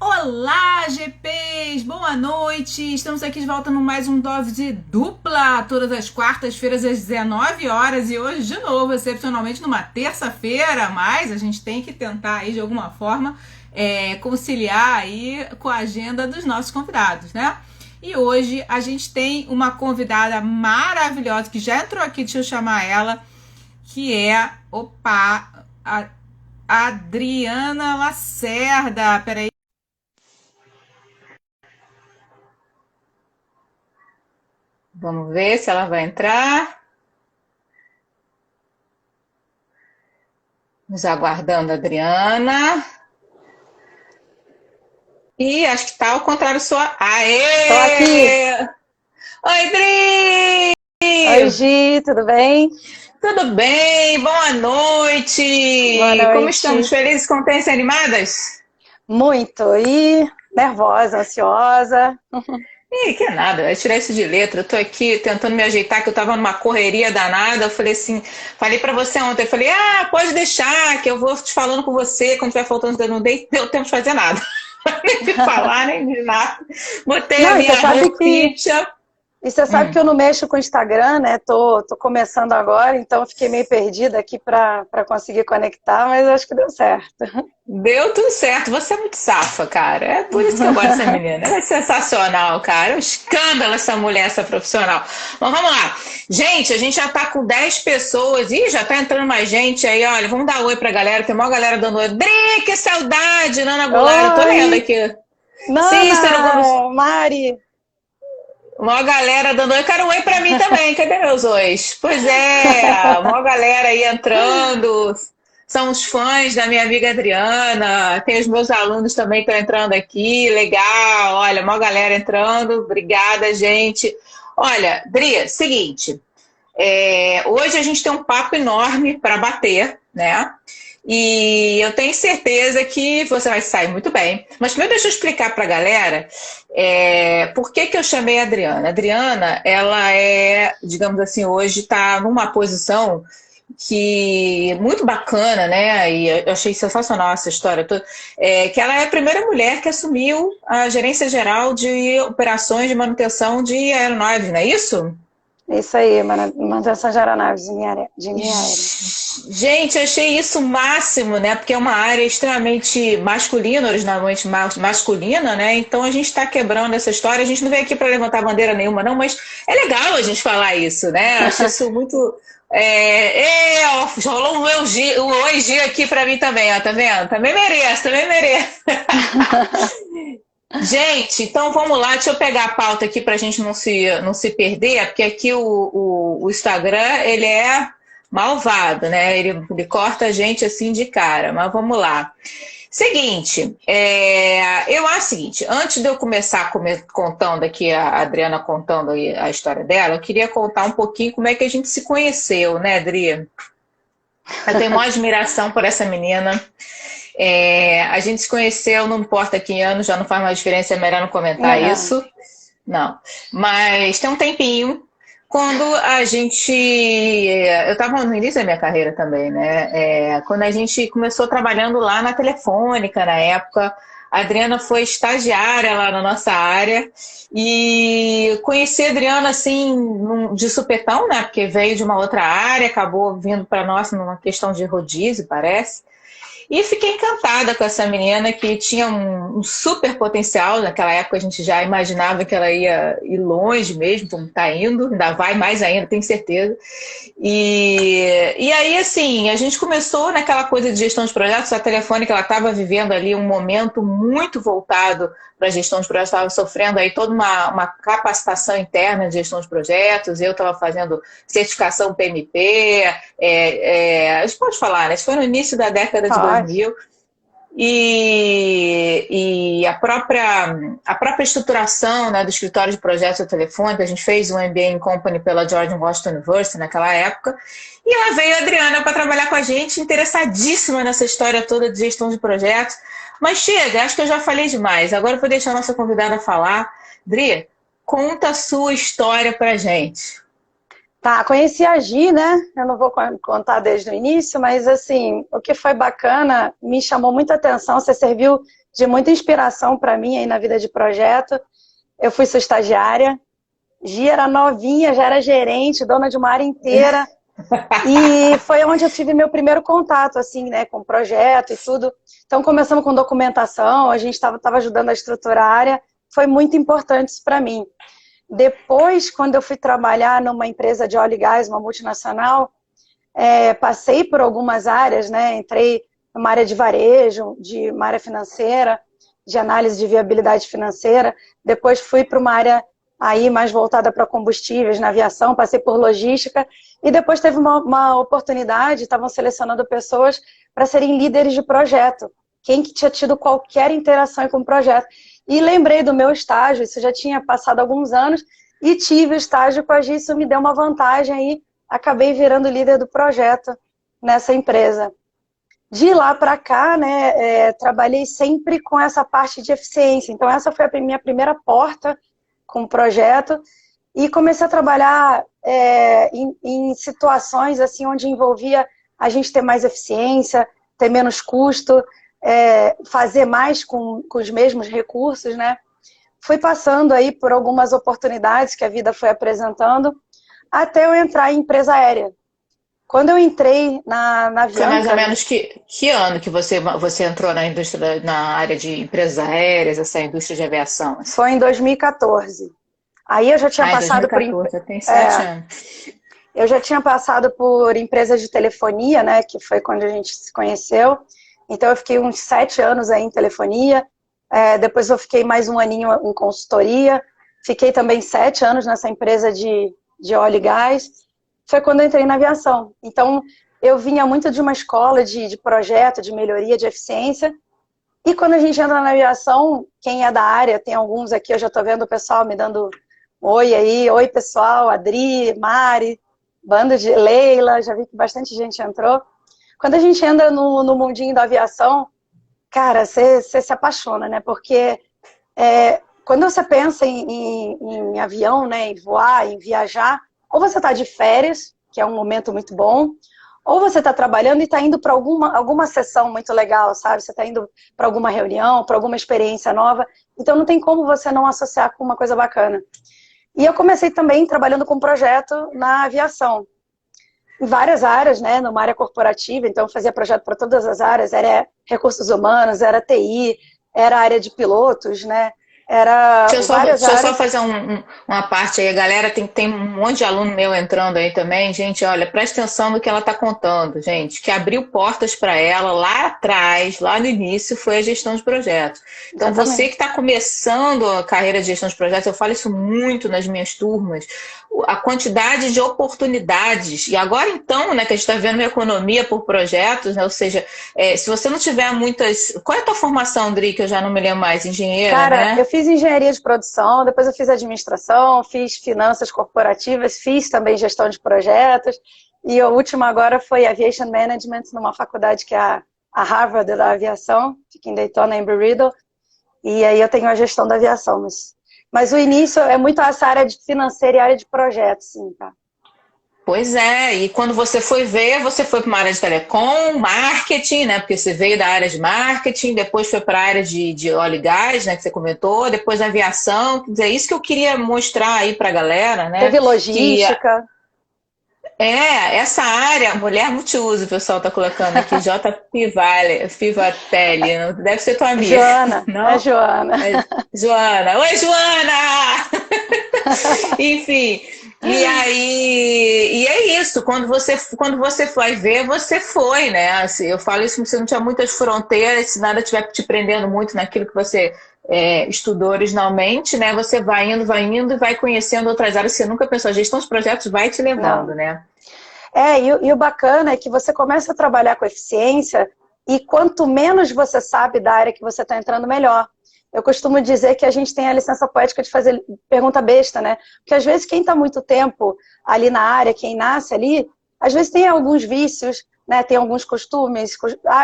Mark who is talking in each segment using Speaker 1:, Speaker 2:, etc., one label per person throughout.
Speaker 1: Olá, GPs! Boa noite! Estamos aqui de volta no mais um Dose Dupla, todas as quartas-feiras às 19 horas e hoje, de novo, excepcionalmente numa terça-feira, mas a gente tem que tentar aí, de alguma forma, conciliar aí com a agenda dos nossos convidados, né? E hoje a gente tem uma convidada maravilhosa que já entrou aqui, deixa eu chamar ela, que é, a Adriana Lacerda. Peraí. Vamos ver se ela vai entrar. Nos aguardando a Adriana. E acho que tá ao contrário sua.
Speaker 2: Tô aqui.
Speaker 1: Aê! Oi, Dri!
Speaker 2: Oi, Gi, tudo bem?
Speaker 1: Tudo bem? Boa
Speaker 2: Boa
Speaker 1: noite! Como estamos?
Speaker 2: noite.
Speaker 1: Felizes, contentes e animadas?
Speaker 2: Muito. E nervosa, ansiosa.
Speaker 1: Ih, que nada, eu tirar isso de letra. Eu tô aqui tentando me ajeitar, que eu tava numa correria danada. Eu falei assim, falei pra você ontem, eu falei, pode deixar, que eu vou te falando com você quando tiver faltando, não deu tempo de fazer nada. Nem de falar, nem de nada. Botei a
Speaker 2: Não,
Speaker 1: minha roupinha.
Speaker 2: você sabe que eu não mexo com o Instagram, né? Tô começando agora, então eu fiquei meio perdida aqui para conseguir conectar, mas acho que deu certo.
Speaker 1: Deu tudo certo. Você é muito safa, cara. É por isso que eu gosto dessa menina. Ela é sensacional, cara. É um escândalo essa mulher, essa profissional. Mas vamos lá. Gente, a gente já tá com 10 pessoas. Ih, já tá entrando mais gente aí. Olha, vamos dar oi pra galera. Tem uma galera dando oi. Dri, que saudade, Nana Goulart. Eu tô lendo
Speaker 2: Oi,
Speaker 1: aqui. Cícero Gomes.
Speaker 2: Nana, Mari.
Speaker 1: Uma galera dando oi. Quero um oi pra mim também. Cadê meus ois? Pois é. Uma galera aí entrando. São os fãs da minha amiga Adriana, tem os meus alunos também que estão entrando aqui, legal, olha, uma galera entrando, obrigada, gente. Olha, Dri, seguinte, hoje a gente tem um papo enorme para bater, né? E eu tenho certeza que você vai sair muito bem. Mas primeiro deixa eu explicar para a galera por que eu chamei a Adriana. A Adriana, ela digamos assim, hoje está numa posição que muito bacana, né? E eu achei sensacional essa história toda, que ela é a primeira mulher que assumiu a gerência geral de operações de manutenção de aeronaves, não é isso?
Speaker 2: Isso aí, manutenção de aeronaves de linha aérea.
Speaker 1: Gente, achei isso o máximo, né? Porque é uma área extremamente masculina, originalmente masculina, né? Então a gente está quebrando essa história. A gente não veio aqui para levantar bandeira nenhuma, não, mas é legal a gente falar isso, né? Acho isso muito. Ó, rolou um oi G aqui para mim também, ó, tá vendo? Também mereço, também mereço. Gente, então vamos lá, deixa eu pegar a pauta aqui para a gente não se perder, porque aqui o Instagram, ele é malvado, né? Ele corta a gente assim de cara, mas vamos lá. Seguinte, eu acho o seguinte, antes de eu começar contando aqui, a Adriana contando aí a história dela, eu queria contar um pouquinho como é que a gente se conheceu, né, Adri? Eu tenho uma admiração por essa menina. A gente se conheceu, não importa que ano, já não faz mais diferença, é melhor não comentar
Speaker 2: Não.
Speaker 1: isso. Não. Mas tem um tempinho, quando a gente. Eu estava no início da minha carreira também, né? Quando a gente começou trabalhando lá na Telefônica, na época, a Adriana foi estagiária lá na nossa área. E conheci a Adriana assim, de supetão, né? Porque veio de uma outra área, acabou vindo para nós numa questão de rodízio, parece. E fiquei encantada com essa menina que tinha um super potencial. Naquela época a gente já imaginava que ela ia ir longe mesmo, como está indo, ainda vai mais ainda, tenho certeza. E aí, assim, a gente começou naquela coisa de gestão de projetos. A Telefônica, ela estava vivendo ali um momento muito voltado para a gestão de projetos, estava sofrendo aí toda uma capacitação interna de gestão de projetos. Eu estava fazendo certificação PMP, a gente pode falar, né? Isso foi no início da década de
Speaker 2: Pode.
Speaker 1: 2000. E a própria estruturação, né, do escritório de projetos da Telefônica, a gente fez um MBA em Company pela George Washington University naquela época, e lá veio a Adriana para trabalhar com a gente, interessadíssima nessa história toda de gestão de projetos. Mas chega, acho que eu já falei demais, agora eu vou deixar a nossa convidada falar. Dri, conta a sua história para a gente.
Speaker 2: Tá, conheci a Gi, né? Eu não vou contar desde o início, mas assim, o que foi bacana, me chamou muita atenção, você serviu de muita inspiração para mim aí na vida de projeto. Eu fui sua estagiária, Gi era novinha, já era gerente, dona de uma área inteira, e foi onde eu tive meu primeiro contato, assim, né, com o projeto e tudo. Então, começamos com documentação, a gente estava ajudando a estruturar a área, foi muito importante isso para mim. Depois, quando eu fui trabalhar numa empresa de óleo e gás, uma multinacional, passei por algumas áreas, né? Entrei numa área de varejo, de uma área financeira, de análise de viabilidade financeira. Depois fui para uma área aí mais voltada para combustíveis, na aviação, passei por logística. E depois teve uma oportunidade, estavam selecionando pessoas para serem líderes de projeto. Quem que tinha tido qualquer interação com o projeto. E lembrei do meu estágio, isso já tinha passado alguns anos, e tive o estágio com a Gi, isso me deu uma vantagem aí, acabei virando líder do projeto nessa empresa. De lá para cá, né, trabalhei sempre com essa parte de eficiência, então essa foi a minha primeira porta com o projeto, e comecei a trabalhar em situações assim, onde envolvia a gente ter mais eficiência, ter menos custo, fazer mais com os mesmos recursos, né? Fui passando aí por algumas oportunidades que a vida foi apresentando, até eu entrar em empresa aérea. Quando eu entrei na
Speaker 1: Foi
Speaker 2: Avianca...
Speaker 1: mais ou menos que ano que você entrou na indústria, na área de empresas aéreas, essa indústria de aviação? Assim?
Speaker 2: Foi em 2014. Aí eu já tinha
Speaker 1: Ah, em
Speaker 2: passado por...
Speaker 1: 2014, já tem 7 anos.
Speaker 2: Eu já tinha passado por empresas de telefonia, né, que foi quando a gente se conheceu. Então eu fiquei uns 7 anos aí em telefonia. Depois eu fiquei mais um aninho em consultoria. Fiquei também 7 anos nessa empresa de óleo e gás. Foi quando eu entrei na aviação. Então eu vinha muito de uma escola de projeto, de melhoria, de eficiência. E quando a gente entra na aviação, quem é da área, tem alguns aqui, eu já estou vendo o pessoal me dando oi aí. Oi, pessoal, Adri, Mari, bando de Leila, já vi que bastante gente entrou. Quando a gente entra no mundinho da aviação, cara, você se apaixona, né? Porque quando você pensa em avião, né, em voar, em viajar, ou você está de férias, que é um momento muito bom, ou você está trabalhando e está indo para alguma sessão muito legal, sabe? Você está indo para alguma reunião, para alguma experiência nova. Então não tem como você não associar com uma coisa bacana. E eu comecei também trabalhando com projeto na aviação. Em várias áreas, né? Numa área corporativa, então eu fazia projeto para todas as áreas, era recursos humanos, era TI, era área de pilotos, né? Era
Speaker 1: Deixa eu só fazer uma parte aí, a galera tem um monte de aluno meu entrando aí também, gente, olha, presta atenção no que ela está contando, gente, que abriu portas para ela lá atrás, lá no início, foi a gestão de projetos. Então,
Speaker 2: Exatamente.
Speaker 1: você que está começando a carreira de gestão de projetos, eu falo isso muito nas minhas turmas, a quantidade de oportunidades, e agora então, né, que a gente está vendo uma economia por projetos, né, ou seja, se você não tiver muitas... Qual é a tua formação, Dri, que eu já não me lembro mais, engenheira,
Speaker 2: Cara,
Speaker 1: né?
Speaker 2: eu fiz engenharia de produção, depois eu fiz administração, fiz finanças corporativas, fiz também gestão de projetos, e a última agora foi Aviation Management, numa faculdade que é a Harvard da aviação, fica em Daytona, Embry-Riddle, e aí eu tenho a gestão da aviação, mas o início é muito essa área de financeira e área de projetos, sim, tá?
Speaker 1: Pois é, e quando você foi ver, você foi para uma área de telecom, marketing, né? Porque você veio da área de marketing, depois foi para a área de óleo e gás, né? Que você comentou, depois aviação. Quer dizer, isso que eu queria mostrar aí para a galera, né?
Speaker 2: Teve logística.
Speaker 1: Essa área, mulher multiuso, o pessoal tá colocando aqui, J. Fivatelli, deve ser tua amiga.
Speaker 2: Joana,
Speaker 1: não?
Speaker 2: É Joana.
Speaker 1: Joana, oi Joana! Enfim, e aí, e é isso, quando você vai ver, você foi, né? Assim, eu falo isso, você não tinha muitas fronteiras, se nada estiver te prendendo muito naquilo que você estudou originalmente, né? Você vai indo e vai conhecendo outras áreas, você nunca pensou, a gestão dos projetos vai te levando,
Speaker 2: Não.
Speaker 1: né?
Speaker 2: E o bacana é que você começa a trabalhar com eficiência e quanto menos você sabe da área que você está entrando, melhor. Eu costumo dizer que a gente tem a licença poética de fazer pergunta besta, né? Porque às vezes quem está muito tempo ali na área, quem nasce ali, às vezes tem alguns vícios, né? Tem alguns costumes.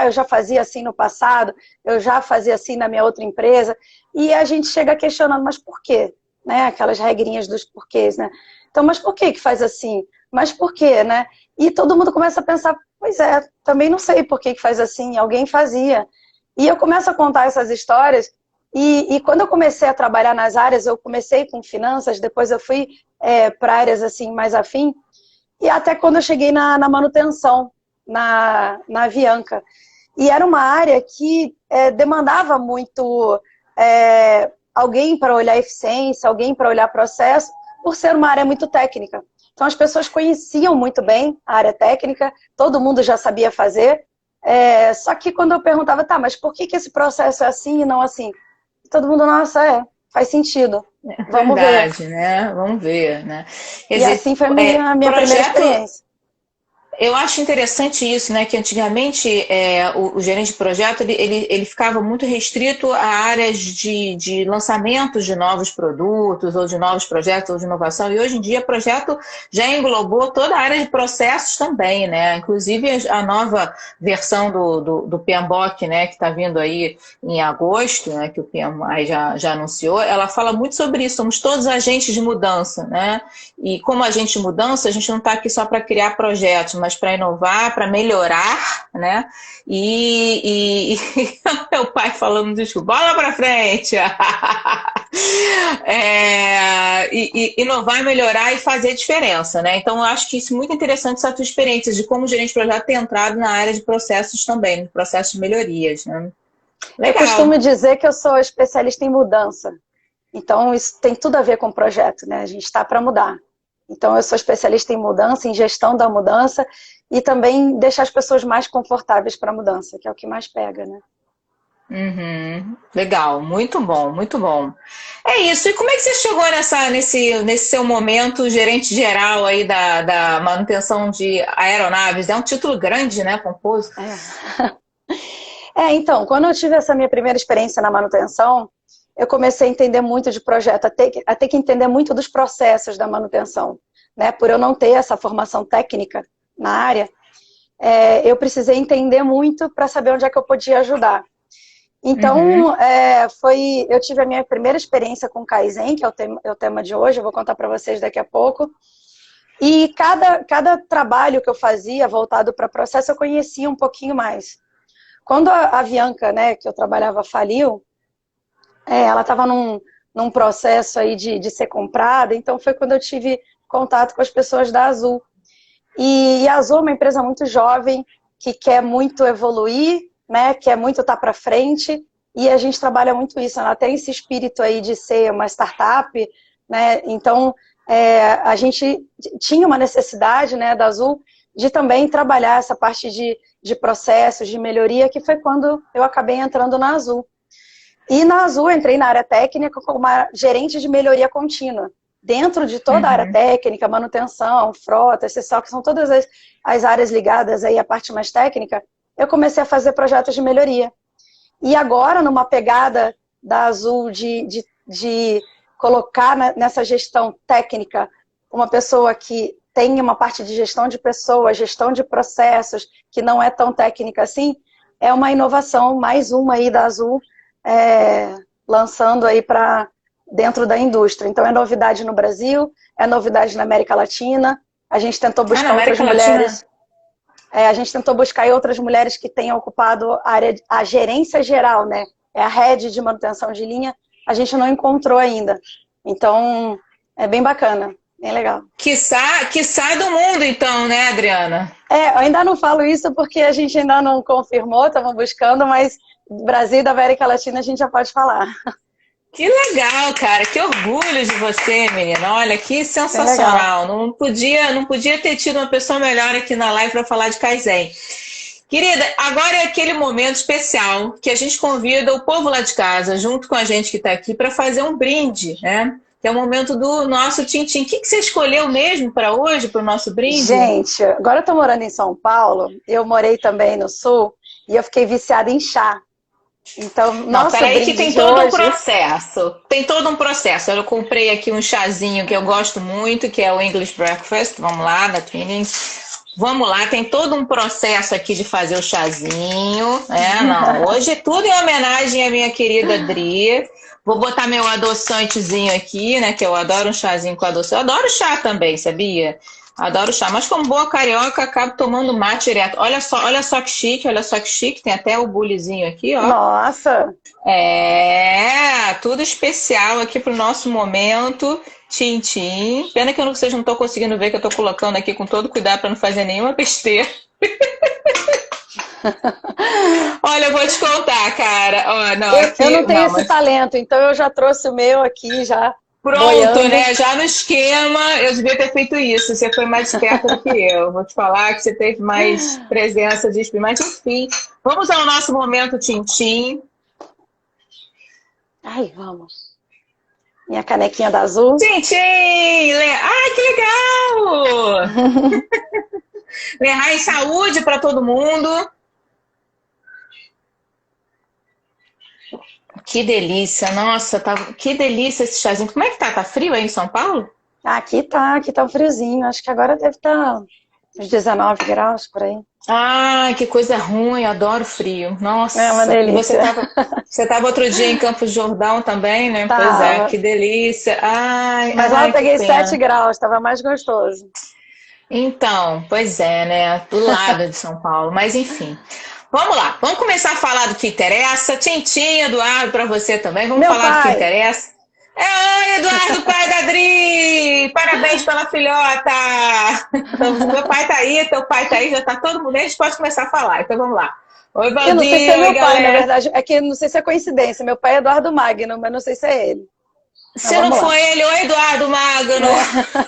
Speaker 2: Eu já fazia assim no passado, eu já fazia assim na minha outra empresa. E a gente chega questionando, mas por quê? Né? Aquelas regrinhas dos porquês, né? Então, mas por que faz assim? mas por quê, né? E todo mundo começa a pensar, pois é, também não sei por que que faz assim, alguém fazia. E eu começo a contar essas histórias, e quando eu comecei a trabalhar nas áreas, eu comecei com finanças, depois eu fui para áreas assim mais afim, e até quando eu cheguei na manutenção, na Avianca. E era uma área que demandava muito alguém para olhar eficiência, alguém para olhar processo, por ser uma área muito técnica. Então as pessoas conheciam muito bem a área técnica, todo mundo já sabia fazer, só que quando eu perguntava, tá, mas por que esse processo é assim e não assim? Todo mundo, nossa, faz sentido. Vamos ver.
Speaker 1: Verdade, né? Vamos ver, né? Quer
Speaker 2: E
Speaker 1: dizer,
Speaker 2: assim foi a minha primeira
Speaker 1: projeto.
Speaker 2: experiência.
Speaker 1: Eu acho interessante isso, né? Que antigamente o gerente de projeto ele ficava muito restrito a áreas de lançamentos de novos produtos, ou de novos projetos, ou de inovação. E hoje em dia, o projeto já englobou toda a área de processos também, né? Inclusive a nova versão do PMBOK, né? Que está vindo aí em agosto, né? Que o PMI já anunciou, ela fala muito sobre isso. Somos todos agentes de mudança, né? E como agente de mudança, a gente não está aqui só para criar projetos, mas para inovar, para melhorar, né? E meu pai falando, desculpa, bola para frente! Inovar, melhorar e fazer diferença, né? Então, eu acho que isso é muito interessante, essa tua experiência de como gerente de projeto ter entrado na área de processos também, no processo de melhorias, né?
Speaker 2: Eu
Speaker 1: Legal.
Speaker 2: costumo dizer que eu sou especialista em mudança. Então, isso tem tudo a ver com o projeto, né? A gente está para mudar. Então, eu sou especialista em mudança, em gestão da mudança e também deixar as pessoas mais confortáveis para a mudança, que é o que mais pega, né?
Speaker 1: Uhum. Legal, muito bom, muito bom. É isso. E como é que você chegou nesse seu momento gerente geral aí da manutenção de aeronaves? É um título grande, né, Pomposo?
Speaker 2: Então, quando eu tive essa minha primeira experiência na manutenção, eu comecei a entender muito de projeto, a ter que entender muito dos processos da manutenção, né? Por eu não ter essa formação técnica na área, eu precisei entender muito para saber onde é que eu podia ajudar. Então, eu tive a minha primeira experiência com Kaizen, que é o tema de hoje, eu vou contar para vocês daqui a pouco. E cada trabalho que eu fazia voltado para processo, eu conhecia um pouquinho mais. Quando a Avianca, né, que eu trabalhava, faliu, ela estava num processo aí de ser comprada, então foi quando eu tive contato com as pessoas da Azul. E a Azul é uma empresa muito jovem, que quer muito evoluir, né, quer muito estar para frente, e a gente trabalha muito isso, ela tem esse espírito aí de ser uma startup, né, então a gente tinha uma necessidade, né, da Azul de também trabalhar essa parte de processos, de melhoria, que foi quando eu acabei entrando na Azul. E na Azul eu entrei na área técnica como uma gerente de melhoria contínua. Dentro de toda a área técnica, manutenção, frota, acessório, que são todas as áreas ligadas aí à parte mais técnica, eu comecei a fazer projetos de melhoria. E agora, numa pegada da Azul de colocar nessa gestão técnica uma pessoa que tem uma parte de gestão de pessoas, gestão de processos, que não é tão técnica assim, é uma inovação, mais uma aí da Azul, lançando aí para dentro da indústria. Então é novidade no Brasil, é novidade na América Latina, a gente tentou buscar outras mulheres. A gente tentou buscar aí outras mulheres que tenham ocupado a gerência geral, né? É a head de manutenção de linha, a gente não encontrou ainda. Então, é bem bacana, bem legal.
Speaker 1: Que sai do mundo, então, né, Adriana?
Speaker 2: Eu ainda não falo isso porque a gente ainda não confirmou, estamos buscando, mas Brasil e da América Latina a gente já pode falar.
Speaker 1: Que legal, cara. Que orgulho de você, menina. Olha, que sensacional. Não podia ter tido uma pessoa melhor aqui na live para falar de Kaizen. Querida, agora é aquele momento especial que a gente convida o povo lá de casa, junto com a gente que está aqui, para fazer um brinde, né? Que é o momento do nosso Tintim. O que você escolheu mesmo para hoje, para o nosso brinde?
Speaker 2: Gente, agora eu estou morando em São Paulo, eu morei também no Sul, e eu fiquei viciada em chá. Então,
Speaker 1: não, peraí que tem todo um processo. Tem todo um processo. Eu comprei aqui um chazinho que eu gosto muito, que é o English Breakfast. Vamos lá, da Twinings. Vamos lá, tem todo um processo aqui de fazer o chazinho. Hoje tudo em homenagem à minha querida Adri. Vou botar meu adoçantezinho aqui, né? Que eu adoro um chazinho com adoçante. Eu adoro chá também, sabia? Adoro chá, mas como boa carioca, acabo tomando mate direto. Olha só que chique, olha só que chique. Tem até o bulizinho aqui, ó.
Speaker 2: Nossa!
Speaker 1: Tudo especial aqui pro nosso momento. Tchim. Pena que vocês não estão conseguindo ver que eu tô colocando aqui com todo cuidado para não fazer nenhuma besteira. Olha, eu vou te contar, cara. Ó, não,
Speaker 2: eu não tenho esse talento, então eu já trouxe o meu aqui, já.
Speaker 1: Pronto, boiando. Né? Já no esquema, eu devia ter feito isso. Você foi mais esperta do que eu. Vou te falar que você teve mais presença de espírito. Mas enfim, vamos ao nosso momento Tintim.
Speaker 2: Ai, vamos. Minha canequinha da Azul.
Speaker 1: Tintim! Ai, que legal! Lerrar em saúde para todo mundo. Que delícia, nossa, que delícia esse chazinho. Como é que tá? Tá frio aí em São Paulo?
Speaker 2: Aqui tá um friozinho. Acho que agora deve estar uns 19 graus por aí.
Speaker 1: Ai, que coisa ruim, adoro frio. Nossa,
Speaker 2: é uma delícia.
Speaker 1: Você tava outro dia em Campos do Jordão também, né?
Speaker 2: Tava.
Speaker 1: Pois é, que delícia.
Speaker 2: Mas lá eu peguei 7 graus, tava mais gostoso.
Speaker 1: Então, pois é, né? Do lado de São Paulo, mas enfim. Vamos lá, vamos começar a falar do que interessa. Tintim, Eduardo, para você também. Vamos falar do que interessa. Oi, Eduardo, pai da Adri! Parabéns pela filhota! Meu pai tá aí, teu pai tá aí, já tá todo mundo aí, a gente pode começar a falar. Então vamos lá. Oi, Valdir,
Speaker 2: eu não sei se é meu
Speaker 1: galera.
Speaker 2: pai, na verdade. É que não sei se é coincidência. Meu pai é Eduardo Magno, mas não sei se é ele.
Speaker 1: Se não for ele, oi, Eduardo Magno,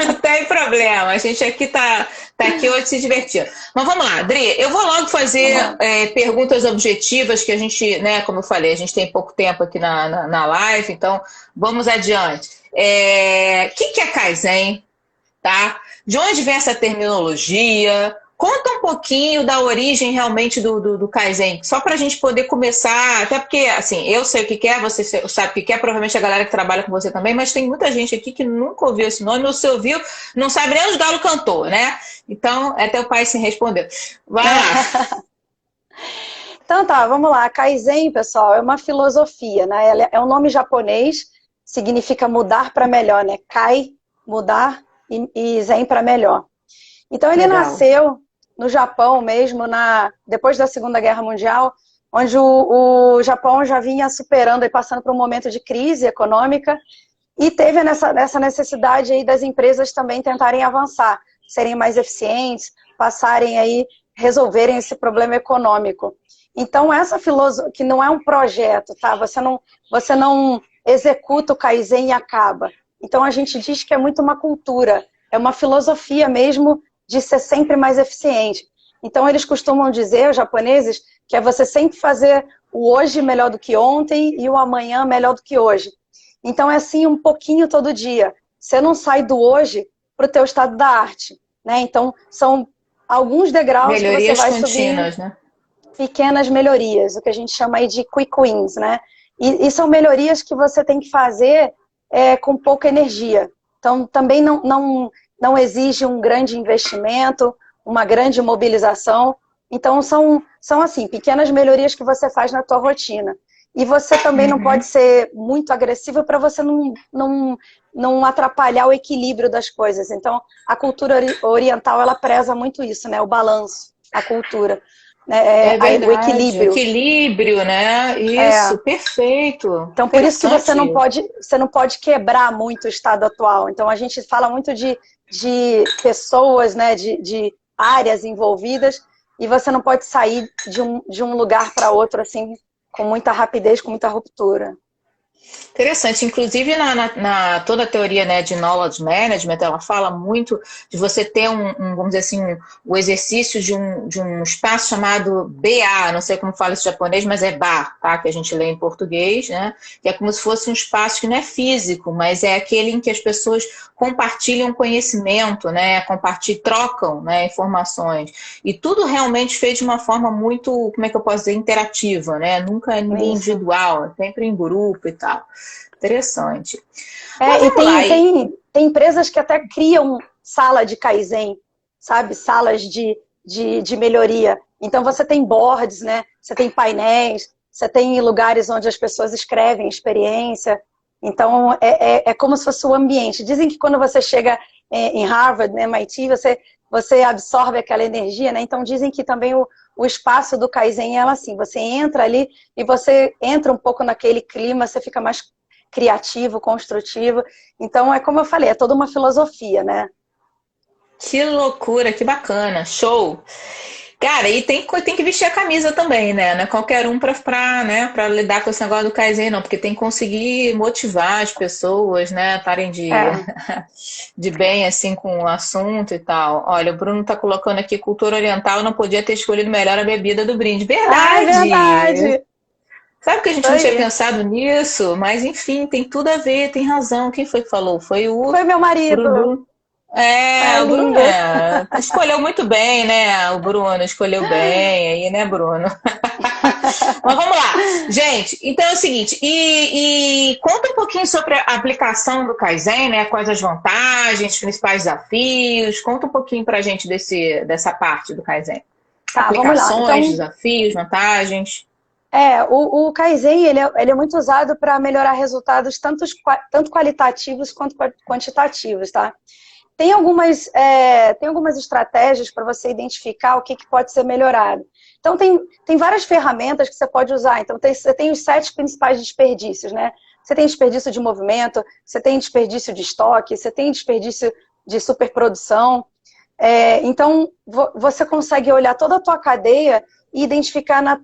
Speaker 1: não tem problema. A gente aqui tá aqui hoje se divertindo. Mas vamos lá, Adri, eu vou logo fazer perguntas objetivas, que a gente, né, como eu falei, a gente tem pouco tempo aqui na live, então vamos adiante. O que é Kaizen? Tá? De onde vem essa terminologia? Conta um pouquinho da origem realmente do Kaizen, só para a gente poder começar, até porque, assim, eu sei o que é, você sabe o que é, provavelmente a galera que trabalha com você também, mas tem muita gente aqui que nunca ouviu esse nome, ou se ouviu, não sabe nem onde o Galo cantou, né? Então, é teu pai se respondeu. Vai lá!
Speaker 2: Então tá, vamos lá. Kaizen, pessoal, é uma filosofia, né? É um nome japonês, significa mudar para melhor, né? Kai, mudar, e Zen para melhor. Então ele nasceu no Japão mesmo, depois da Segunda Guerra Mundial, onde o Japão já vinha superando e passando por um momento de crise econômica, e teve essa necessidade aí das empresas também tentarem avançar, serem mais eficientes, passarem aí, resolverem esse problema econômico. Então essa filosofia, que não é um projeto, tá? Você não executa o Kaizen e acaba. Então a gente diz que é muito uma cultura, é uma filosofia mesmo de ser sempre mais eficiente. Então eles costumam dizer, os japoneses, que é você sempre fazer o hoje melhor do que ontem e o amanhã melhor do que hoje. Então é assim um pouquinho todo dia. Você não sai do hoje para o teu estado da arte, né? Então são alguns degraus
Speaker 1: melhorias
Speaker 2: que você vai
Speaker 1: contínuas,
Speaker 2: subindo,
Speaker 1: né?
Speaker 2: Pequenas melhorias, o que a gente chama aí de quick wins, né? E são melhorias que você tem que fazer com pouca energia. Então também não exige um grande investimento, uma grande mobilização. Então, são assim, pequenas melhorias que você faz na tua rotina. E você também não pode ser muito agressivo para você não atrapalhar o equilíbrio das coisas. Então, a cultura oriental, ela preza muito isso, né? O balanço, a cultura.
Speaker 1: Verdade,
Speaker 2: o equilíbrio.
Speaker 1: O equilíbrio, né? Isso, perfeito.
Speaker 2: Então, por isso que você não pode quebrar muito o estado atual. Então, a gente fala muito de pessoas, né, de áreas envolvidas, e você não pode sair de um lugar para outro assim, com muita rapidez, com muita ruptura.
Speaker 1: Interessante. Inclusive, toda a teoria, né, de knowledge management, ela fala muito de você ter vamos dizer assim, o exercício de um espaço chamado BA, não sei como fala esse japonês, mas é BA, tá? Que a gente lê em português, né? Que é como se fosse um espaço que não é físico, mas é aquele em que as pessoas compartilham conhecimento, né? Trocam, né, informações. E tudo realmente feito de uma forma muito, como é que eu posso dizer, interativa, né? Nunca é individual, sempre em grupo e tal. Interessante.
Speaker 2: E tem empresas que até criam sala de Kaizen, sabe? Salas de melhoria. Então você tem boards, né? Você tem painéis, você tem lugares onde as pessoas escrevem experiência. Então é como se fosse o ambiente. Dizem que quando você chega em Harvard, né, MIT, você absorve aquela energia, né? Então dizem que também o espaço do Kaizen é assim, você entra ali e você entra um pouco naquele clima, você fica mais criativo, construtivo. Então é como eu falei, é toda uma filosofia, né?
Speaker 1: Que loucura, que bacana, show! Cara, e tem que vestir a camisa também, né? Não é qualquer um pra lidar com esse negócio do Kaizen, não, porque tem que conseguir motivar as pessoas, né? Estarem
Speaker 2: É.
Speaker 1: de bem, assim, com o assunto e tal. Olha, o Bruno tá colocando aqui cultura oriental, não podia ter escolhido melhor a bebida do brinde.
Speaker 2: Ah, é
Speaker 1: Verdade!
Speaker 2: verdade!
Speaker 1: Sabe que a
Speaker 2: Isso
Speaker 1: gente não tinha
Speaker 2: aí.
Speaker 1: pensado nisso? Mas, enfim, tem tudo a ver, tem razão. Quem foi que falou? Foi o
Speaker 2: Foi meu marido.
Speaker 1: Bruno. É,
Speaker 2: Ah,
Speaker 1: o Bruno
Speaker 2: lindo.
Speaker 1: escolheu muito bem, né? O Bruno escolheu bem aí, né, Bruno? Mas vamos lá, gente. Então é o seguinte, e conta um pouquinho sobre a aplicação do Kaizen, né? Quais as vantagens, os principais desafios. Conta um pouquinho pra gente dessa parte do Kaizen.
Speaker 2: Tá, vamos lá.
Speaker 1: Aplicações,
Speaker 2: Então,
Speaker 1: desafios, vantagens.
Speaker 2: o Kaizen, ele é muito usado para melhorar resultados tanto qualitativos quanto quantitativos, tá? Tem algumas estratégias para você identificar o que pode ser melhorado. Então, tem várias ferramentas que você pode usar. Então, você tem os 7 principais desperdícios, né? Você tem desperdício de movimento, você tem desperdício de estoque, você tem desperdício de superprodução. Então, você consegue olhar toda a tua cadeia e identificar na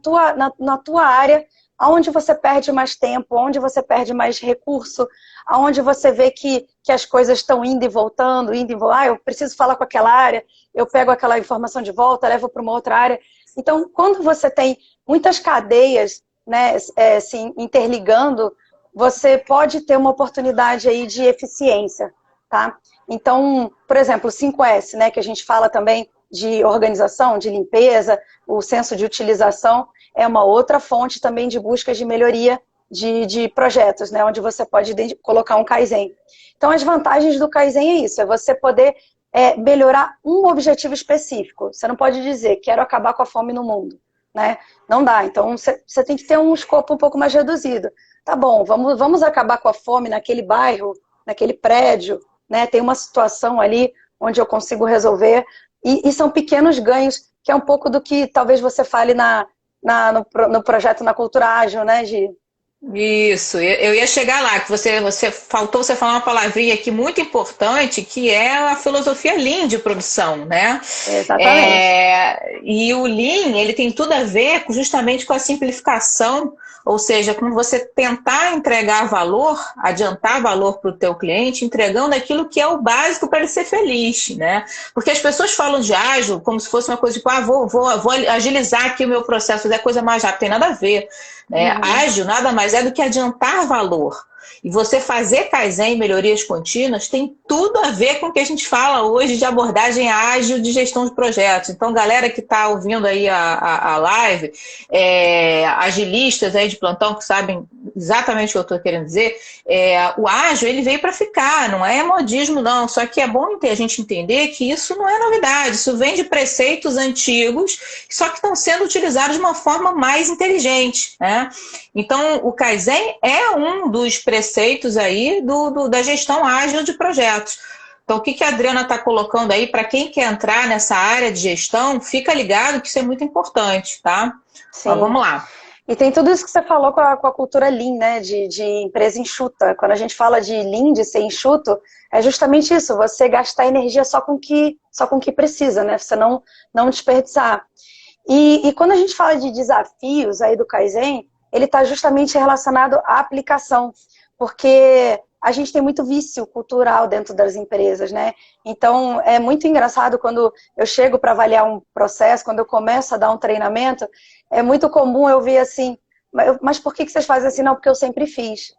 Speaker 2: tua área aonde você perde mais tempo, onde você perde mais recurso, aonde você vê que as coisas estão indo e voltando, eu preciso falar com aquela área, eu pego aquela informação de volta, levo para uma outra área. Então, quando você tem muitas cadeias, né, se interligando, você pode ter uma oportunidade aí de eficiência, tá? Então, por exemplo, o 5S, né, que a gente fala também de organização, de limpeza, o senso de utilização, é uma outra fonte também de buscas de melhoria de projetos, né, onde você pode colocar um Kaizen. Então, as vantagens do Kaizen é isso, é você poder melhorar um objetivo específico. Você não pode dizer, quero acabar com a fome no mundo, né? Não dá. Então, você tem que ter um escopo um pouco mais reduzido. Tá bom, vamos acabar com a fome naquele bairro, naquele prédio, né? Tem uma situação ali onde eu consigo resolver. E são pequenos ganhos, que é um pouco do que talvez você fale no projeto na Cultura Ágil, né, Gi?
Speaker 1: Isso, eu ia chegar lá, que faltou você falar uma palavrinha aqui muito importante, que é a filosofia Lean de produção, né?
Speaker 2: Exatamente.
Speaker 1: E o Lean, ele tem tudo a ver justamente com a simplificação, ou seja, com você tentar entregar valor, adiantar valor para o teu cliente, entregando aquilo que é o básico para ele ser feliz, né? Porque as pessoas falam de ágil como se fosse uma coisa tipo, vou agilizar aqui o meu processo, fazer a coisa mais rápida, tem nada a ver. Ágil nada mais é do que adiantar valor. E você fazer Kaizen, melhorias contínuas, tem tudo a ver com o que a gente fala hoje de abordagem ágil de gestão de projetos. Então, galera que está ouvindo aí a live, agilistas aí de plantão que sabem exatamente o que eu estou querendo dizer, o ágil ele veio para ficar, não é modismo não, só que é bom a gente entender que isso não é novidade, isso vem de preceitos antigos, só que estão sendo utilizados de uma forma mais inteligente, né? Então, o Kaizen é um dos preceitos aí da gestão ágil de projetos. Então, o que a Adriana está colocando aí, para quem quer entrar nessa área de gestão, fica ligado que isso é muito importante, tá?
Speaker 2: Sim.
Speaker 1: Mas vamos lá.
Speaker 2: E tem tudo isso que você falou com a cultura Lean, né, de empresa enxuta. Quando a gente fala de Lean, de ser enxuto, é justamente isso, você gastar energia só com o que precisa, né, você não desperdiçar. E quando a gente fala de desafios aí do Kaizen, ele está justamente relacionado à aplicação, porque a gente tem muito vício cultural dentro das empresas, né? Então, é muito engraçado quando eu chego para avaliar um processo, quando eu começo a dar um treinamento, é muito comum eu ver assim, mas por que vocês fazem assim? Não, porque eu sempre fiz.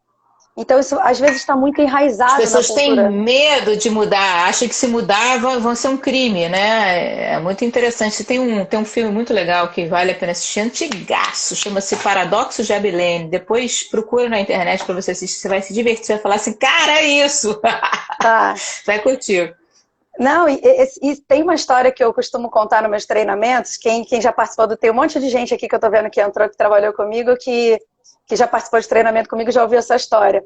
Speaker 2: Então, isso às vezes está muito enraizado
Speaker 1: na cultura. As pessoas têm
Speaker 2: cultura.
Speaker 1: medo de mudar, acham que se mudar vão ser um crime, né? É muito interessante. Tem um filme muito legal que vale a pena assistir, antigaço, chama-se Paradoxos de Abilene. Depois procura na internet para você assistir, você vai se divertir, você vai falar assim, cara, é isso!
Speaker 2: Tá.
Speaker 1: Vai curtir.
Speaker 2: Não, e tem uma história que eu costumo contar nos meus treinamentos, quem já participou tem um monte de gente aqui que eu tô vendo que entrou, que trabalhou comigo, que já participou de treinamento comigo, já ouviu essa história.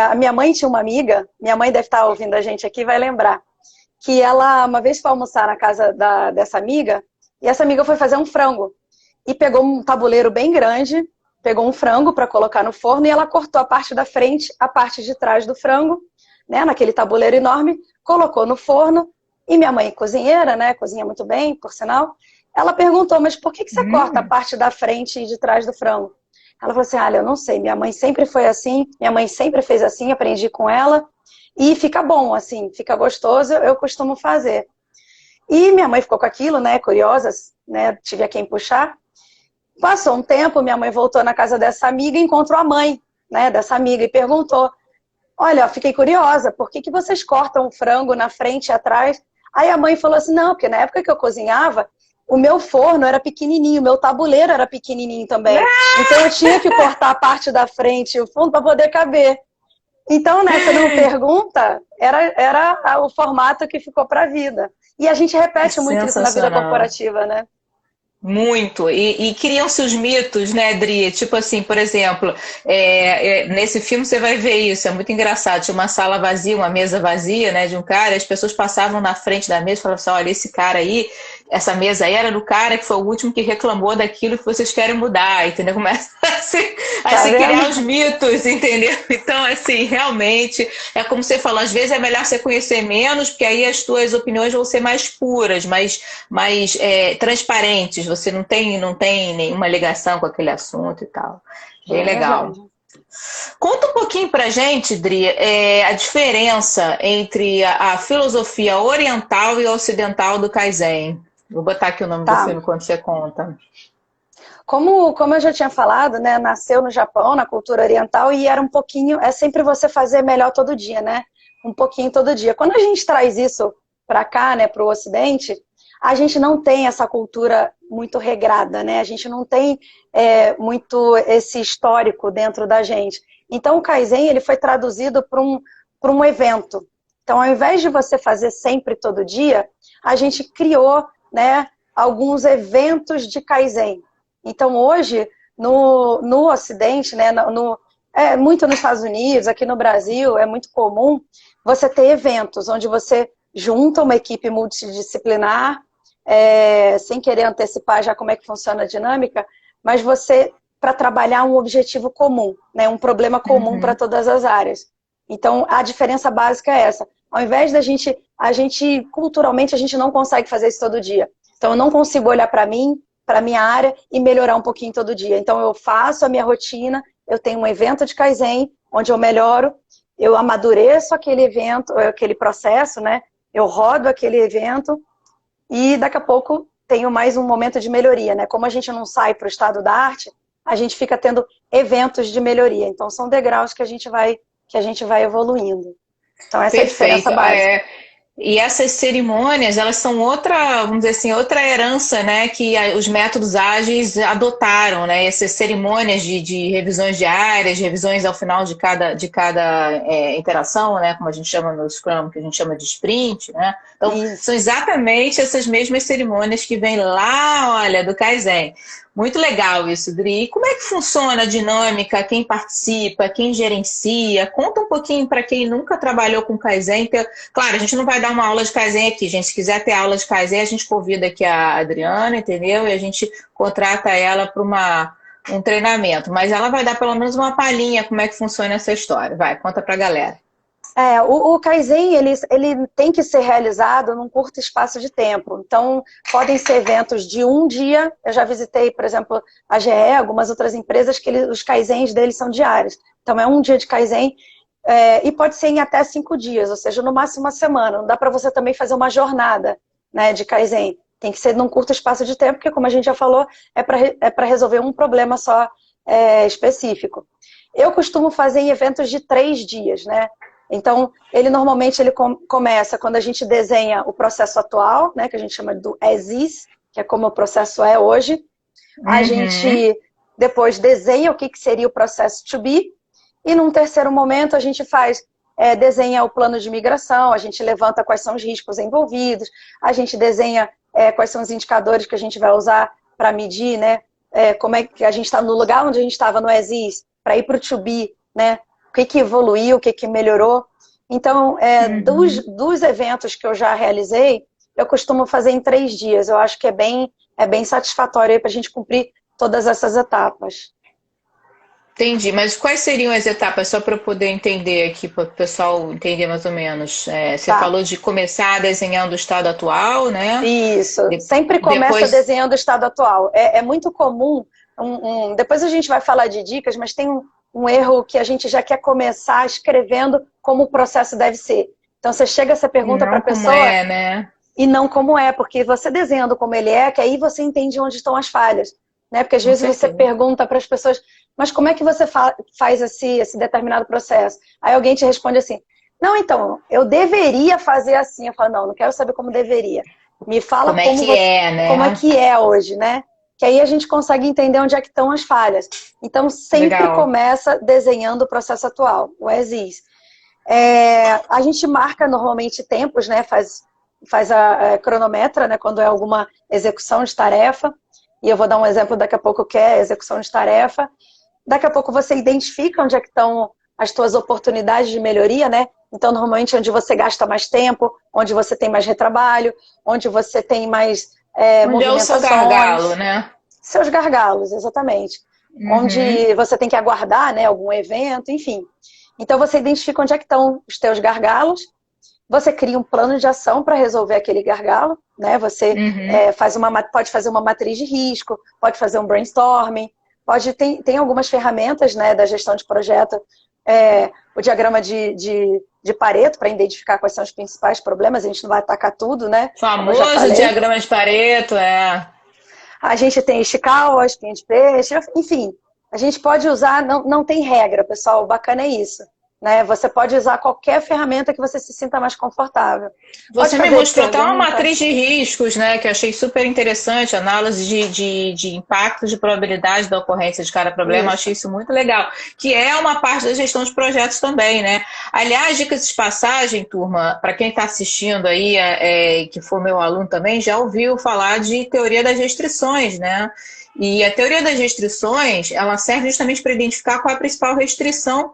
Speaker 2: A minha mãe tinha uma amiga, minha mãe deve estar ouvindo a gente aqui, vai lembrar, que ela uma vez foi almoçar na casa dessa amiga, e essa amiga foi fazer um frango. E pegou um tabuleiro bem grande, pegou um frango para colocar no forno, e ela cortou a parte da frente, a parte de trás do frango, né, naquele tabuleiro enorme, colocou no forno, e minha mãe, cozinheira, né, cozinha muito bem, por sinal, ela perguntou, mas por que você corta a parte da frente e de trás do frango? Ela falou assim, olha, eu não sei, minha mãe sempre foi assim, minha mãe sempre fez assim, aprendi com ela, e fica bom, assim, fica gostoso, eu costumo fazer. E minha mãe ficou com aquilo, né, curiosa, né, tive a quem puxar. Passou um tempo, minha mãe voltou na casa dessa amiga e encontrou a mãe, né, dessa amiga e perguntou, olha, eu fiquei curiosa, por que vocês cortam o frango na frente e atrás? Aí a mãe falou assim, não, porque na época que eu cozinhava, o meu forno era pequenininho, o meu tabuleiro era pequenininho também. Então eu tinha que cortar a parte da frente e o fundo para poder caber. Então, né, você não pergunta, era o formato que ficou para a vida. E a gente repete muito isso na vida corporativa, né?
Speaker 1: Muito. E criam-se os mitos, né, Adri? Tipo assim, por exemplo, nesse filme você vai ver isso, é muito engraçado. Tinha uma sala vazia, uma mesa vazia, né, de um cara, e as pessoas passavam na frente da mesa e falavam assim, olha, esse cara aí, essa mesa aí era do cara que foi o último que reclamou daquilo que vocês querem mudar, entendeu? Começa a se criar os mitos, entendeu? Então, assim, realmente, é como você falou, às vezes é melhor você conhecer menos, porque aí as tuas opiniões vão ser mais puras, mais transparentes, você não tem nenhuma ligação com aquele assunto e tal. Bem legal.
Speaker 2: Verdade.
Speaker 1: Conta um pouquinho pra gente, Dri, a diferença entre a filosofia oriental e ocidental do Kaizen. Vou botar aqui o nome do filme quando você conta.
Speaker 2: Como eu já tinha falado, né, nasceu no Japão, na cultura oriental, e era um pouquinho, é sempre você fazer melhor todo dia, né? Um pouquinho todo dia. Quando a gente traz isso para cá, né, para o Ocidente, a gente não tem essa cultura muito regrada, né? A gente não tem muito esse histórico dentro da gente. Então o Kaizen, ele foi traduzido para um evento. Então, ao invés de você fazer sempre todo dia, a gente criou, né, alguns eventos de Kaizen. Então, hoje, no Ocidente, né, muito nos Estados Unidos, aqui no Brasil, é muito comum você ter eventos onde você junta uma equipe multidisciplinar, sem querer antecipar já como é que funciona a dinâmica, mas você, para trabalhar um objetivo comum, né, um problema comum para todas as áreas. Então, a diferença básica é essa. Ao invés da gente, culturalmente, a gente não consegue fazer isso todo dia. Então, eu não consigo olhar para mim, para a minha área e melhorar um pouquinho todo dia. Então, eu faço a minha rotina, eu tenho um evento de Kaizen, onde eu melhoro, eu amadureço aquele evento, aquele processo, né? Eu rodo aquele evento e daqui a pouco tenho mais um momento de melhoria, né? Como a gente não sai para o estado da arte, a gente fica tendo eventos de melhoria. Então, são degraus que a gente vai evoluindo. Então, essa é a diferença básica.
Speaker 1: E essas cerimônias, elas são outra, vamos dizer assim, outra herança, né, que os métodos ágeis adotaram, né, essas cerimônias de revisões diárias, revisões ao final de cada interação, né, como a gente chama no Scrum, que a gente chama de sprint, né, então são exatamente essas mesmas cerimônias que vêm lá, olha, do Kaizen. Muito legal isso, Dri. E como é que funciona a dinâmica, quem participa, quem gerencia? Conta um pouquinho para quem nunca trabalhou com Kaizen. Claro, a gente não vai dar uma aula de Kaizen aqui, gente. Se quiser ter aula de Kaizen, a gente convida aqui a Adriana, entendeu? E a gente contrata ela para um treinamento. Mas ela vai dar pelo menos uma palhinha como é que funciona essa história. Vai, conta para a galera.
Speaker 2: O Kaizen, ele tem que ser realizado num curto espaço de tempo. Então, podem ser eventos de um dia. Eu já visitei, por exemplo, a GE, algumas outras empresas, que os Kaizens deles são diários. Então, é um dia de Kaizen e pode ser em até 5 dias, ou seja, no máximo uma semana. Não dá para você também fazer uma jornada, né, de Kaizen. Tem que ser num curto espaço de tempo, porque, como a gente já falou, é para resolver um problema só específico. Eu costumo fazer em eventos de 3 dias, né? Então, normalmente começa quando a gente desenha o processo atual, né, que a gente chama do as is, que é como o processo é hoje. A gente depois desenha o que seria o processo to be, e num terceiro momento a gente desenha o plano de migração, a gente levanta quais são os riscos envolvidos, a gente desenha quais são os indicadores que a gente vai usar para medir, né, como é que a gente está no lugar onde a gente estava no as is, para ir para o to be, né, que evoluiu, o que melhorou. Então,
Speaker 1: Uhum.
Speaker 2: dos eventos que eu já realizei, eu costumo fazer em 3 dias. Eu acho que é bem satisfatório para a gente cumprir todas essas etapas.
Speaker 1: Entendi, mas quais seriam as etapas, só para eu poder entender aqui, para o pessoal entender mais ou menos? Você
Speaker 2: Tá?
Speaker 1: falou de começar desenhando o estado atual, né?
Speaker 2: Isso.
Speaker 1: De-
Speaker 2: Sempre começa
Speaker 1: depois.
Speaker 2: desenhando o estado atual. É muito comum. Depois a gente vai falar de dicas, mas tem um erro que a gente já quer começar escrevendo como o processo deve ser. Então você chega essa
Speaker 1: E
Speaker 2: pergunta para a
Speaker 1: não como
Speaker 2: pessoa
Speaker 1: é, né?
Speaker 2: e não como é, porque você desenhando como ele é, que aí você entende onde estão as falhas. Né? Porque às
Speaker 1: Com
Speaker 2: vezes você
Speaker 1: certeza.
Speaker 2: pergunta para as pessoas, mas como é que você faz esse determinado processo? Aí alguém te responde assim, não, então, eu deveria fazer assim. Eu falo, não quero saber como deveria. Me fala
Speaker 1: Como é que é,
Speaker 2: como é
Speaker 1: né?
Speaker 2: que é hoje, né? Que aí a gente consegue entender onde é que estão as falhas. Então, sempre
Speaker 1: Legal.
Speaker 2: começa desenhando o processo atual, o as is. A gente marca normalmente tempos, né? Faz a cronometra, né? Quando é alguma execução de tarefa. E eu vou dar um exemplo daqui a pouco que é execução de tarefa. Daqui a pouco você identifica onde é que estão as tuas oportunidades de melhoria, né? Então, normalmente, onde você gasta mais tempo, onde você tem mais retrabalho, onde você tem mais
Speaker 1: Onde é o seu gargalo,
Speaker 2: movimentações,
Speaker 1: né?
Speaker 2: seus gargalos, exatamente.
Speaker 1: Uhum.
Speaker 2: Onde você tem que aguardar, né, algum evento, enfim. Então, você identifica onde é que estão os teus gargalos, você cria um plano de ação para resolver aquele gargalo, né? Você
Speaker 1: Uhum.
Speaker 2: pode fazer uma matriz de risco, pode fazer um brainstorming, tem algumas ferramentas, né, da gestão de projeto, o diagrama de Pareto para identificar quais são os principais problemas, a gente não vai atacar tudo, né? Como eu já
Speaker 1: Famoso
Speaker 2: falei.
Speaker 1: diagrama de Pareto, é.
Speaker 2: A gente tem Ishikawa, espinha de peixe, enfim, a gente pode usar, não tem regra, pessoal, o bacana é isso. Né? Você pode usar qualquer ferramenta que você se sinta mais confortável. Pode
Speaker 1: Você me
Speaker 2: fazer
Speaker 1: mostrou até uma
Speaker 2: pergunta.
Speaker 1: matriz de riscos, né, que eu achei super interessante, análise de impacto de probabilidade da ocorrência de cada problema, eu
Speaker 2: Isso.
Speaker 1: achei isso muito legal, que é uma parte da gestão de projetos também, né? Aliás, dicas de passagem, turma, para quem está assistindo aí, que for meu aluno também, já ouviu falar de teoria das restrições, né? E a teoria das restrições, ela serve justamente para identificar qual é a principal restrição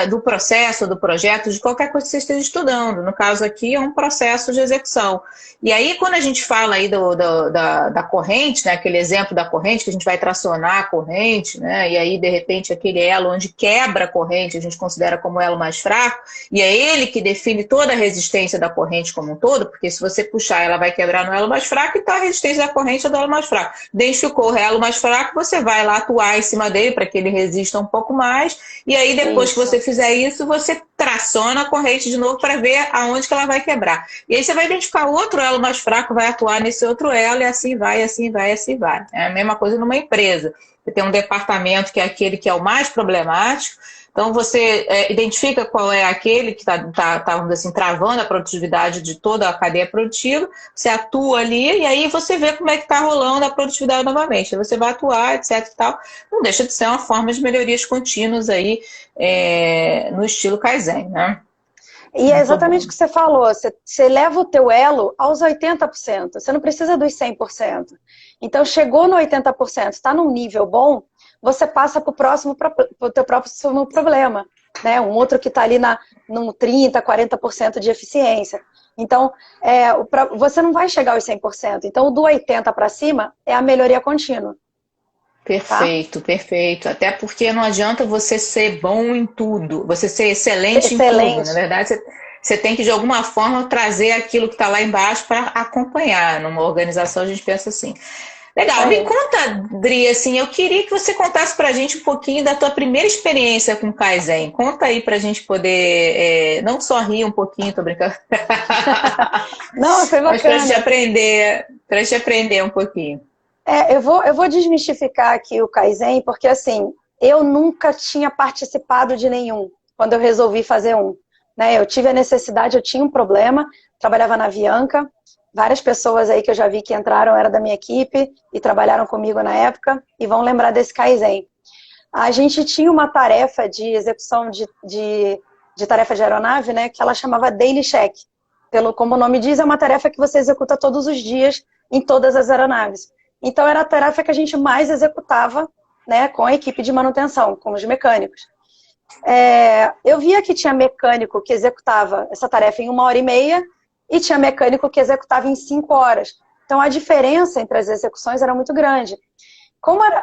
Speaker 1: do processo, do projeto, de qualquer coisa que você esteja estudando. No caso aqui, é um processo de execução. E aí, quando a gente fala aí da corrente, né, aquele exemplo da corrente, que a gente vai tracionar a corrente, né, e aí, de repente, aquele elo onde quebra a corrente, a gente considera como elo mais fraco, e é ele que define toda a resistência da corrente como um todo, porque se você puxar, ela vai quebrar no elo mais fraco, então a resistência da corrente é do elo mais fraco. Identificou o elo mais fraco, você vai lá atuar em cima dele para que ele resista um pouco mais, e aí depois que
Speaker 2: Isso.
Speaker 1: você fizer isso, você traciona a corrente de novo para ver aonde que ela vai quebrar. E aí você vai identificar outro elo mais fraco, vai atuar nesse outro elo, e assim vai, assim vai, assim vai. É a mesma coisa numa empresa. Você tem um departamento que é aquele que é o mais problemático, então você identifica qual é aquele que está, vamos dizer assim, travando a produtividade de toda a cadeia produtiva, você atua ali e aí você vê como é que está rolando a produtividade novamente. Aí você vai atuar, etc. E tal. Não deixa de ser uma forma de melhorias contínuas aí no estilo Kaizen, né?
Speaker 2: E é
Speaker 1: Muito
Speaker 2: exatamente o
Speaker 1: bom.
Speaker 2: que você falou. Você leva o teu elo aos 80%. Você não precisa dos 100%. Então, chegou no 80%, está num nível bom, você passa para o teu próximo problema. Né? Um outro que está ali num 30%, 40% de eficiência. Então, você não vai chegar aos 100%. Então, o do 80% para cima é a melhoria contínua. Tá?
Speaker 1: Perfeito, perfeito. Até porque não adianta você ser bom em tudo, você ser excelente em tudo. Na
Speaker 2: Excelente.
Speaker 1: verdade, você tem que, de alguma forma, trazer aquilo que está lá embaixo para acompanhar. Numa organização, a gente pensa assim.
Speaker 2: Isso
Speaker 1: Legal, me
Speaker 2: aí.
Speaker 1: conta, Dri, assim, eu queria que você contasse para a gente um pouquinho da tua primeira experiência com Kaizen. Conta aí para a gente poder, não só rir um pouquinho, tô brincando,
Speaker 2: Não, foi
Speaker 1: mas
Speaker 2: bacana.
Speaker 1: para te aprender um pouquinho.
Speaker 2: Eu vou desmistificar aqui o Kaizen, porque assim, eu nunca tinha participado de nenhum, quando eu resolvi fazer um. Né? Eu tive a necessidade, eu tinha um problema, trabalhava na Avianca, várias pessoas aí que eu já vi que entraram era da minha equipe e trabalharam comigo na época, e vão lembrar desse Kaizen. A gente tinha uma tarefa de execução de tarefa de aeronave, né, que ela chamava Daily Check. Como o nome diz, é uma tarefa que você executa todos os dias em todas as aeronaves. Então, era a tarefa que a gente mais executava, né, com a equipe de manutenção, com os mecânicos. eu via que tinha mecânico que executava essa tarefa em 1h30 e tinha mecânico que executava em 5 horas. Então, a diferença entre as execuções era muito grande. Como era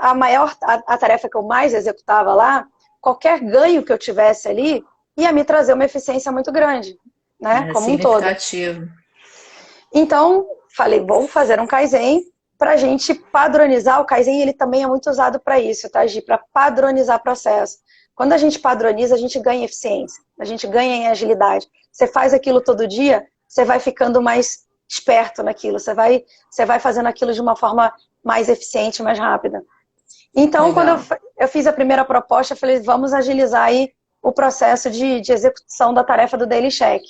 Speaker 2: a tarefa que eu mais executava lá, qualquer ganho que eu tivesse ali ia me trazer uma eficiência muito grande, né,
Speaker 1: É
Speaker 2: como um todo.
Speaker 1: significativo.
Speaker 2: Então, falei, vou fazer um Kaizen para a gente padronizar. O Kaizen ele também é muito usado para isso, tá, Gi? Para padronizar processo. Quando a gente padroniza, a gente ganha eficiência, a gente ganha em agilidade. Você faz aquilo todo dia, você vai ficando mais esperto naquilo, você vai fazendo aquilo de uma forma mais eficiente, mais rápida. Então,
Speaker 1: Legal.
Speaker 2: quando eu fiz a primeira proposta, eu falei, vamos agilizar aí o processo de execução da tarefa do Daily Check.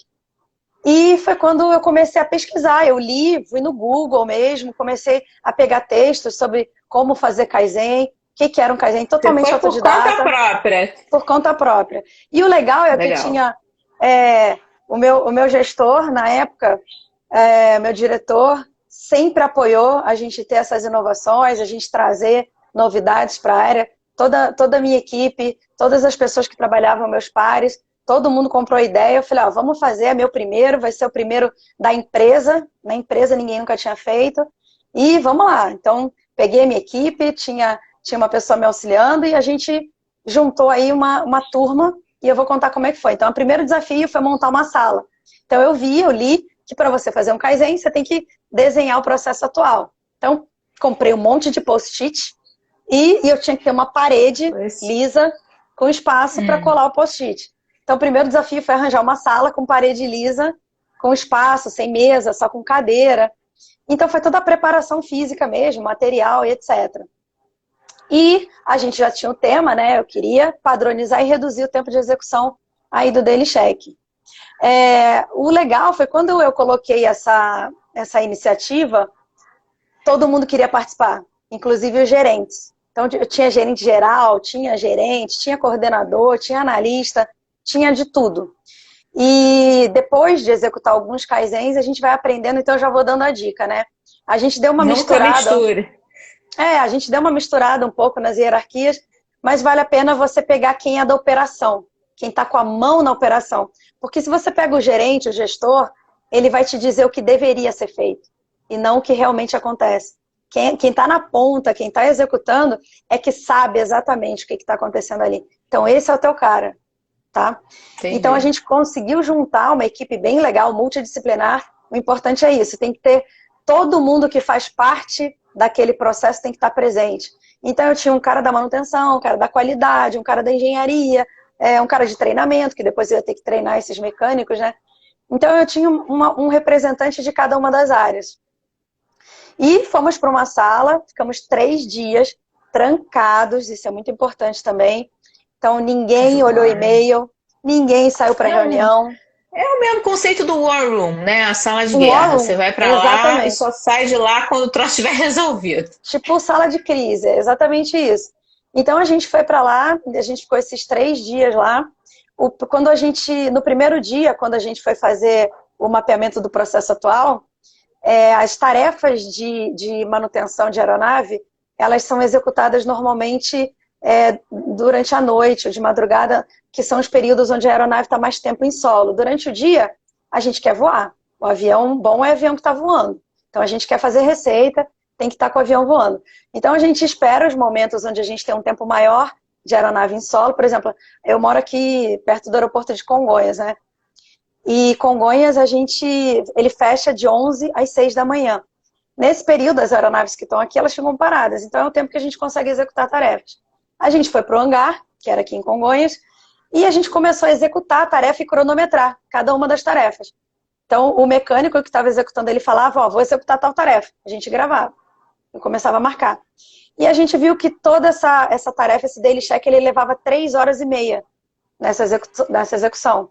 Speaker 2: E foi quando eu comecei a pesquisar, eu li, fui no Google mesmo, comecei a pegar textos sobre como fazer Kaizen, o que era um Kaizen totalmente
Speaker 1: Você foi por conta
Speaker 2: autodidata.
Speaker 1: própria.
Speaker 2: Por conta própria. E o legal é que tinha o meu gestor, na época, meu diretor, sempre apoiou a gente ter essas inovações, a gente trazer novidades para a área. Toda a minha equipe, todas as pessoas que trabalhavam, meus pares, todo mundo comprou a ideia. Eu falei, vamos fazer, é meu primeiro, vai ser o primeiro da empresa. Na empresa ninguém nunca tinha feito. E vamos lá. Então, peguei a minha equipe, tinha uma pessoa me auxiliando e a gente juntou aí uma turma e eu vou contar como é que foi. Então, o primeiro desafio foi montar uma sala. Então, eu li que para você fazer um Kaizen, você tem que desenhar o processo atual. Então, comprei um monte de post-it e eu tinha que ter uma parede lisa com espaço para colar o post-it. Então, o primeiro desafio foi arranjar uma sala com parede lisa, com espaço, sem mesa, só com cadeira. Então, foi toda a preparação física mesmo, material e etc. E a gente já tinha o tema, né? Eu queria padronizar e reduzir o tempo de execução aí do Daily Check. O legal foi quando eu coloquei essa iniciativa, todo mundo queria participar, inclusive os gerentes. Então, eu tinha gerente geral, tinha gerente, tinha coordenador, tinha analista, tinha de tudo. E depois de executar alguns Kaizens, a gente vai aprendendo, então eu já vou dando a dica, né? A gente deu uma misturada. A gente deu uma misturada um pouco nas hierarquias, mas vale a pena você pegar quem é da operação, quem está com a mão na operação. Porque se você pega o gerente, o gestor, ele vai te dizer o que deveria ser feito e não o que realmente acontece. Quem está na ponta, quem está executando, é que sabe exatamente o que está acontecendo ali. Então, esse é o teu cara, tá? Entendi. Então, a gente conseguiu juntar uma equipe bem legal, multidisciplinar. O importante é isso, tem que ter todo mundo que faz parte daquele processo tem que estar presente. Então, eu tinha um cara da manutenção, um cara da qualidade, um cara da engenharia, um cara de treinamento, que depois eu ia ter que treinar esses mecânicos, né? Então, eu tinha um representante de cada uma das áreas. E fomos para uma sala, ficamos 3 dias trancados, isso é muito importante também. Então, ninguém olhou e-mail, ninguém saiu para reunião.
Speaker 1: É o mesmo conceito do War Room, né? A sala de guerra. Você vai para lá e só sai de lá quando o troço estiver resolvido.
Speaker 2: Tipo sala de crise, é exatamente isso. Então a gente foi para lá, a gente ficou esses 3 dias lá. No primeiro dia, quando a gente foi fazer o mapeamento do processo atual, as tarefas de manutenção de aeronave, elas são executadas normalmente durante a noite ou de madrugada, que são os períodos onde a aeronave está mais tempo em solo. Durante o dia, a gente quer voar. O avião bom é o avião que está voando. Então, a gente quer fazer receita, tem que estar com o avião voando. Então, a gente espera os momentos onde a gente tem um tempo maior de aeronave em solo. Por exemplo, eu moro aqui perto do aeroporto de Congonhas, né? E Congonhas, ele fecha de 11 às 6 da manhã. Nesse período, as aeronaves que estão aqui, elas ficam paradas. Então, é o tempo que a gente consegue executar tarefas. A gente foi para o hangar, que era aqui em Congonhas, e a gente começou a executar a tarefa e cronometrar cada uma das tarefas. Então, o mecânico que estava executando, ele falava, vou executar tal tarefa. A gente gravava. Eu começava a marcar. E a gente viu que toda essa tarefa, esse daily check, ele levava 3 horas e meia nessa execução.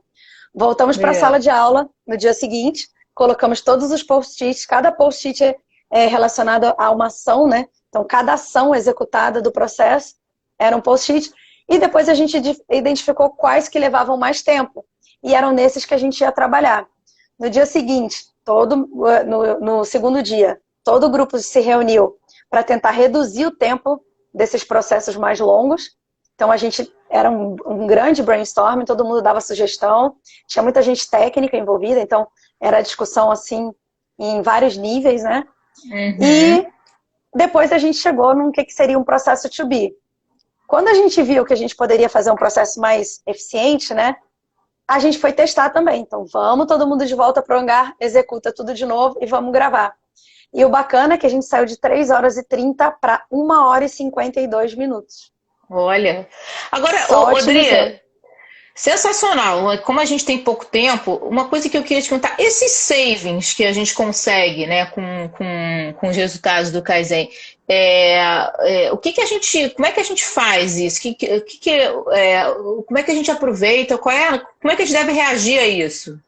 Speaker 2: Voltamos para a sala de aula no dia seguinte, colocamos todos os post-its, cada post-it é relacionado a uma ação, né? Então, cada ação executada do processo era um post-it. E depois a gente identificou quais que levavam mais tempo. E eram nesses que a gente ia trabalhar. No dia seguinte, no segundo dia, todo o grupo se reuniu para tentar reduzir o tempo desses processos mais longos. Então, a gente era um grande brainstorming, todo mundo dava sugestão, tinha muita gente técnica envolvida, então era discussão assim em vários níveis, né?
Speaker 1: Uhum.
Speaker 2: E depois a gente chegou num que seria um processo to be. Quando a gente viu que a gente poderia fazer um processo mais eficiente, né? A gente foi testar também. Então, vamos todo mundo de volta para o hangar, executa tudo de novo e vamos gravar. E o bacana é que a gente saiu de 3 horas e 30 para 1 hora e 52 minutos.
Speaker 1: Olha. Agora,
Speaker 2: Só otimizando.
Speaker 1: Odri, sensacional. Como a gente tem pouco tempo, uma coisa que eu queria te perguntar, esses savings que a gente consegue, né, com os resultados do Kaizen, o que que a gente, como é que a gente faz isso? Como é que a gente aproveita? Como é que a gente deve reagir a isso?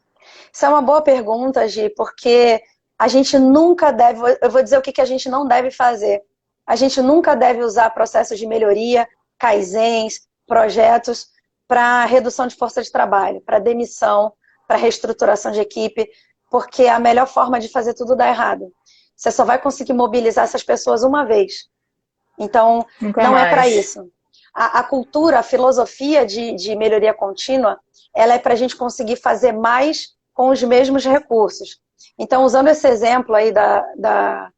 Speaker 2: Isso é uma boa pergunta, Gi, porque a gente nunca deve, eu vou dizer o que a gente não deve fazer. A gente nunca deve usar processos de melhoria, kaizens, projetos para redução de força de trabalho, para demissão, para reestruturação de equipe, porque a melhor forma de fazer tudo dá errado. Você só vai conseguir mobilizar essas pessoas uma vez. Então,
Speaker 1: Nunca
Speaker 2: não é para
Speaker 1: mais.
Speaker 2: isso. A cultura, a filosofia de melhoria contínua, ela é para a gente conseguir fazer mais com os mesmos recursos. Então, usando esse exemplo aí da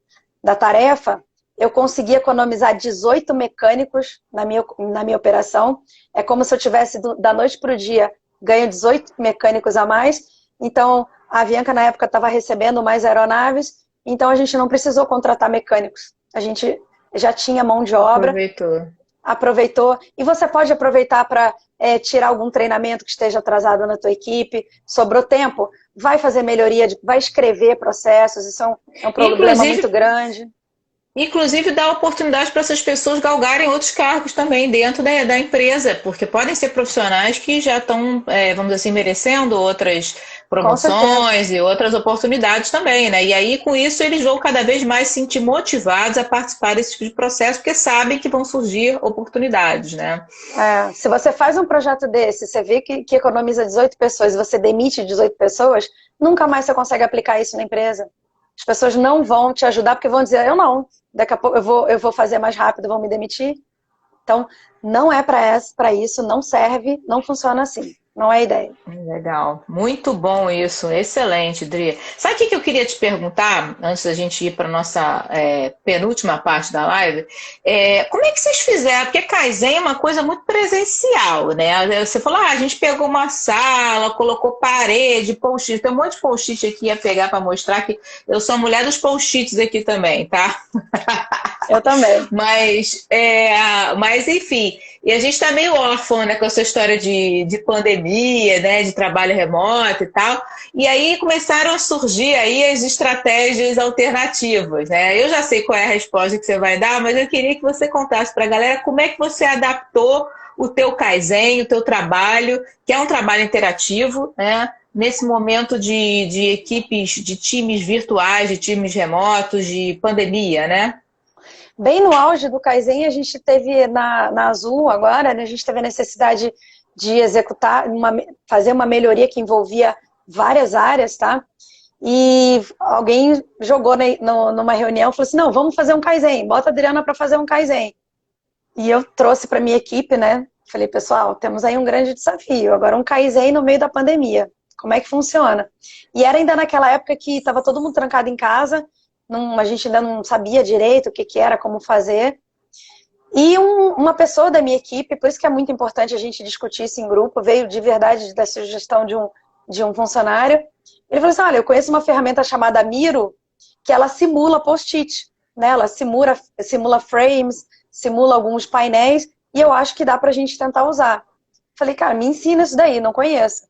Speaker 2: tarefa, eu consegui economizar 18 mecânicos na minha operação. É como se eu tivesse, da noite para o dia, ganho 18 mecânicos a mais. Então, a Avianca, na época, estava recebendo mais aeronaves, então a gente não precisou contratar mecânicos. A gente já tinha mão de obra,
Speaker 1: Aproveitou.
Speaker 2: aproveitou. E você pode aproveitar para tirar algum treinamento que esteja atrasado na tua equipe, sobrou tempo, vai fazer melhoria, vai escrever processos, isso é um problema muito
Speaker 1: Inclusive,
Speaker 2: grande.
Speaker 1: Inclusive, dá oportunidade para essas pessoas galgarem outros cargos também dentro da empresa, porque podem ser profissionais que já estão, vamos dizer assim, merecendo outras
Speaker 2: Com certeza.
Speaker 1: promoções e outras oportunidades também, né? E aí, com isso, eles vão cada vez mais se sentir motivados a participar desse tipo de processo, porque sabem que vão surgir oportunidades, né?
Speaker 2: Se você faz um projeto desse, você vê que economiza 18 pessoas e você demite 18 pessoas, nunca mais você consegue aplicar isso na empresa. As pessoas não vão te ajudar porque vão dizer, eu não, daqui a pouco eu vou fazer mais rápido, vão me demitir. Então, não é para isso, não serve, não funciona assim. Não é a ideia.
Speaker 1: Legal, muito bom isso, excelente, Dri. Sabe o que eu queria te perguntar, antes da gente ir para a nossa penúltima parte da live? Como é que vocês fizeram? Porque Kaizen é uma coisa muito presencial, né? Você falou, a gente pegou uma sala, colocou parede, post-it, tem um monte de post-it aqui a pegar para mostrar que eu sou a mulher dos post-its aqui também, tá?
Speaker 2: Eu também.
Speaker 1: Mas enfim, e a gente está meio órfão, né, com essa história de pandemia, né, de trabalho remoto e tal. E aí começaram a surgir aí as estratégias alternativas, né? Eu já sei qual é a resposta que você vai dar, mas eu queria que você contasse para a galera como é que você adaptou o teu Kaizen, o teu trabalho, que é um trabalho interativo, né? Nesse momento de equipes, de times virtuais, de times remotos, de pandemia, né?
Speaker 2: Bem no auge do Kaizen, a gente teve na Azul agora, né, a gente teve a necessidade de executar, fazer uma melhoria que envolvia várias áreas, tá? E alguém jogou numa reunião, falou assim, não, vamos fazer um Kaizen, bota a Adriana para fazer um Kaizen. E eu trouxe para minha equipe, né? Falei, pessoal, temos aí um grande desafio, agora um Kaizen no meio da pandemia. Como é que funciona? E era ainda naquela época que estava todo mundo trancado em casa, a gente ainda não sabia direito o que era, como fazer. E uma pessoa da minha equipe, por isso que é muito importante a gente discutir isso em grupo, veio de verdade da sugestão de um funcionário. Ele falou assim, olha, eu conheço uma ferramenta chamada Miro, que ela simula post-it, né? Ela simula frames, simula alguns painéis, e eu acho que dá pra gente tentar usar. Falei, cara, me ensina isso daí, não conheço.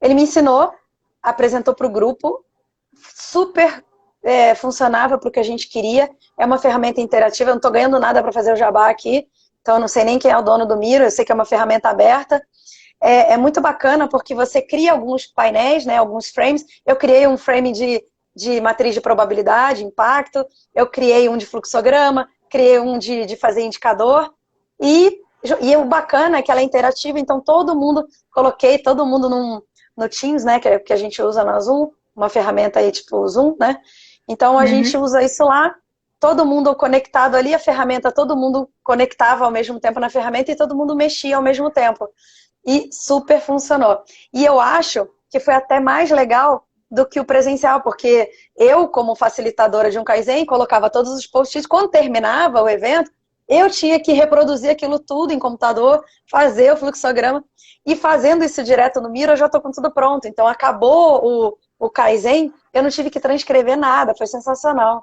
Speaker 2: Ele me ensinou, apresentou para o grupo, super funcionava para o que a gente queria. É uma ferramenta interativa, eu não estou ganhando nada para fazer o jabá aqui, então eu não sei nem quem é o dono do Miro, eu sei que é uma ferramenta aberta. É muito bacana porque você cria alguns painéis, né, alguns frames. Eu criei um frame de matriz de probabilidade, impacto, eu criei um de fluxograma, criei um de fazer indicador, e o bacana é que ela é interativa, então coloquei todo mundo no Teams, né, que a gente usa na Azul, uma ferramenta aí tipo Zoom, né? Então a gente
Speaker 1: Uhum.
Speaker 2: usa isso lá, todo mundo conectado ali, a ferramenta, todo mundo conectava ao mesmo tempo na ferramenta e todo mundo mexia ao mesmo tempo. E super funcionou. E eu acho que foi até mais legal do que o presencial, porque eu, como facilitadora de um Kaizen, colocava todos os post-its, quando terminava o evento, eu tinha que reproduzir aquilo tudo em computador, fazer o fluxograma, e fazendo isso direto no Miro, eu já estou com tudo pronto. Então, acabou o Kaizen, eu não tive que transcrever nada, foi sensacional.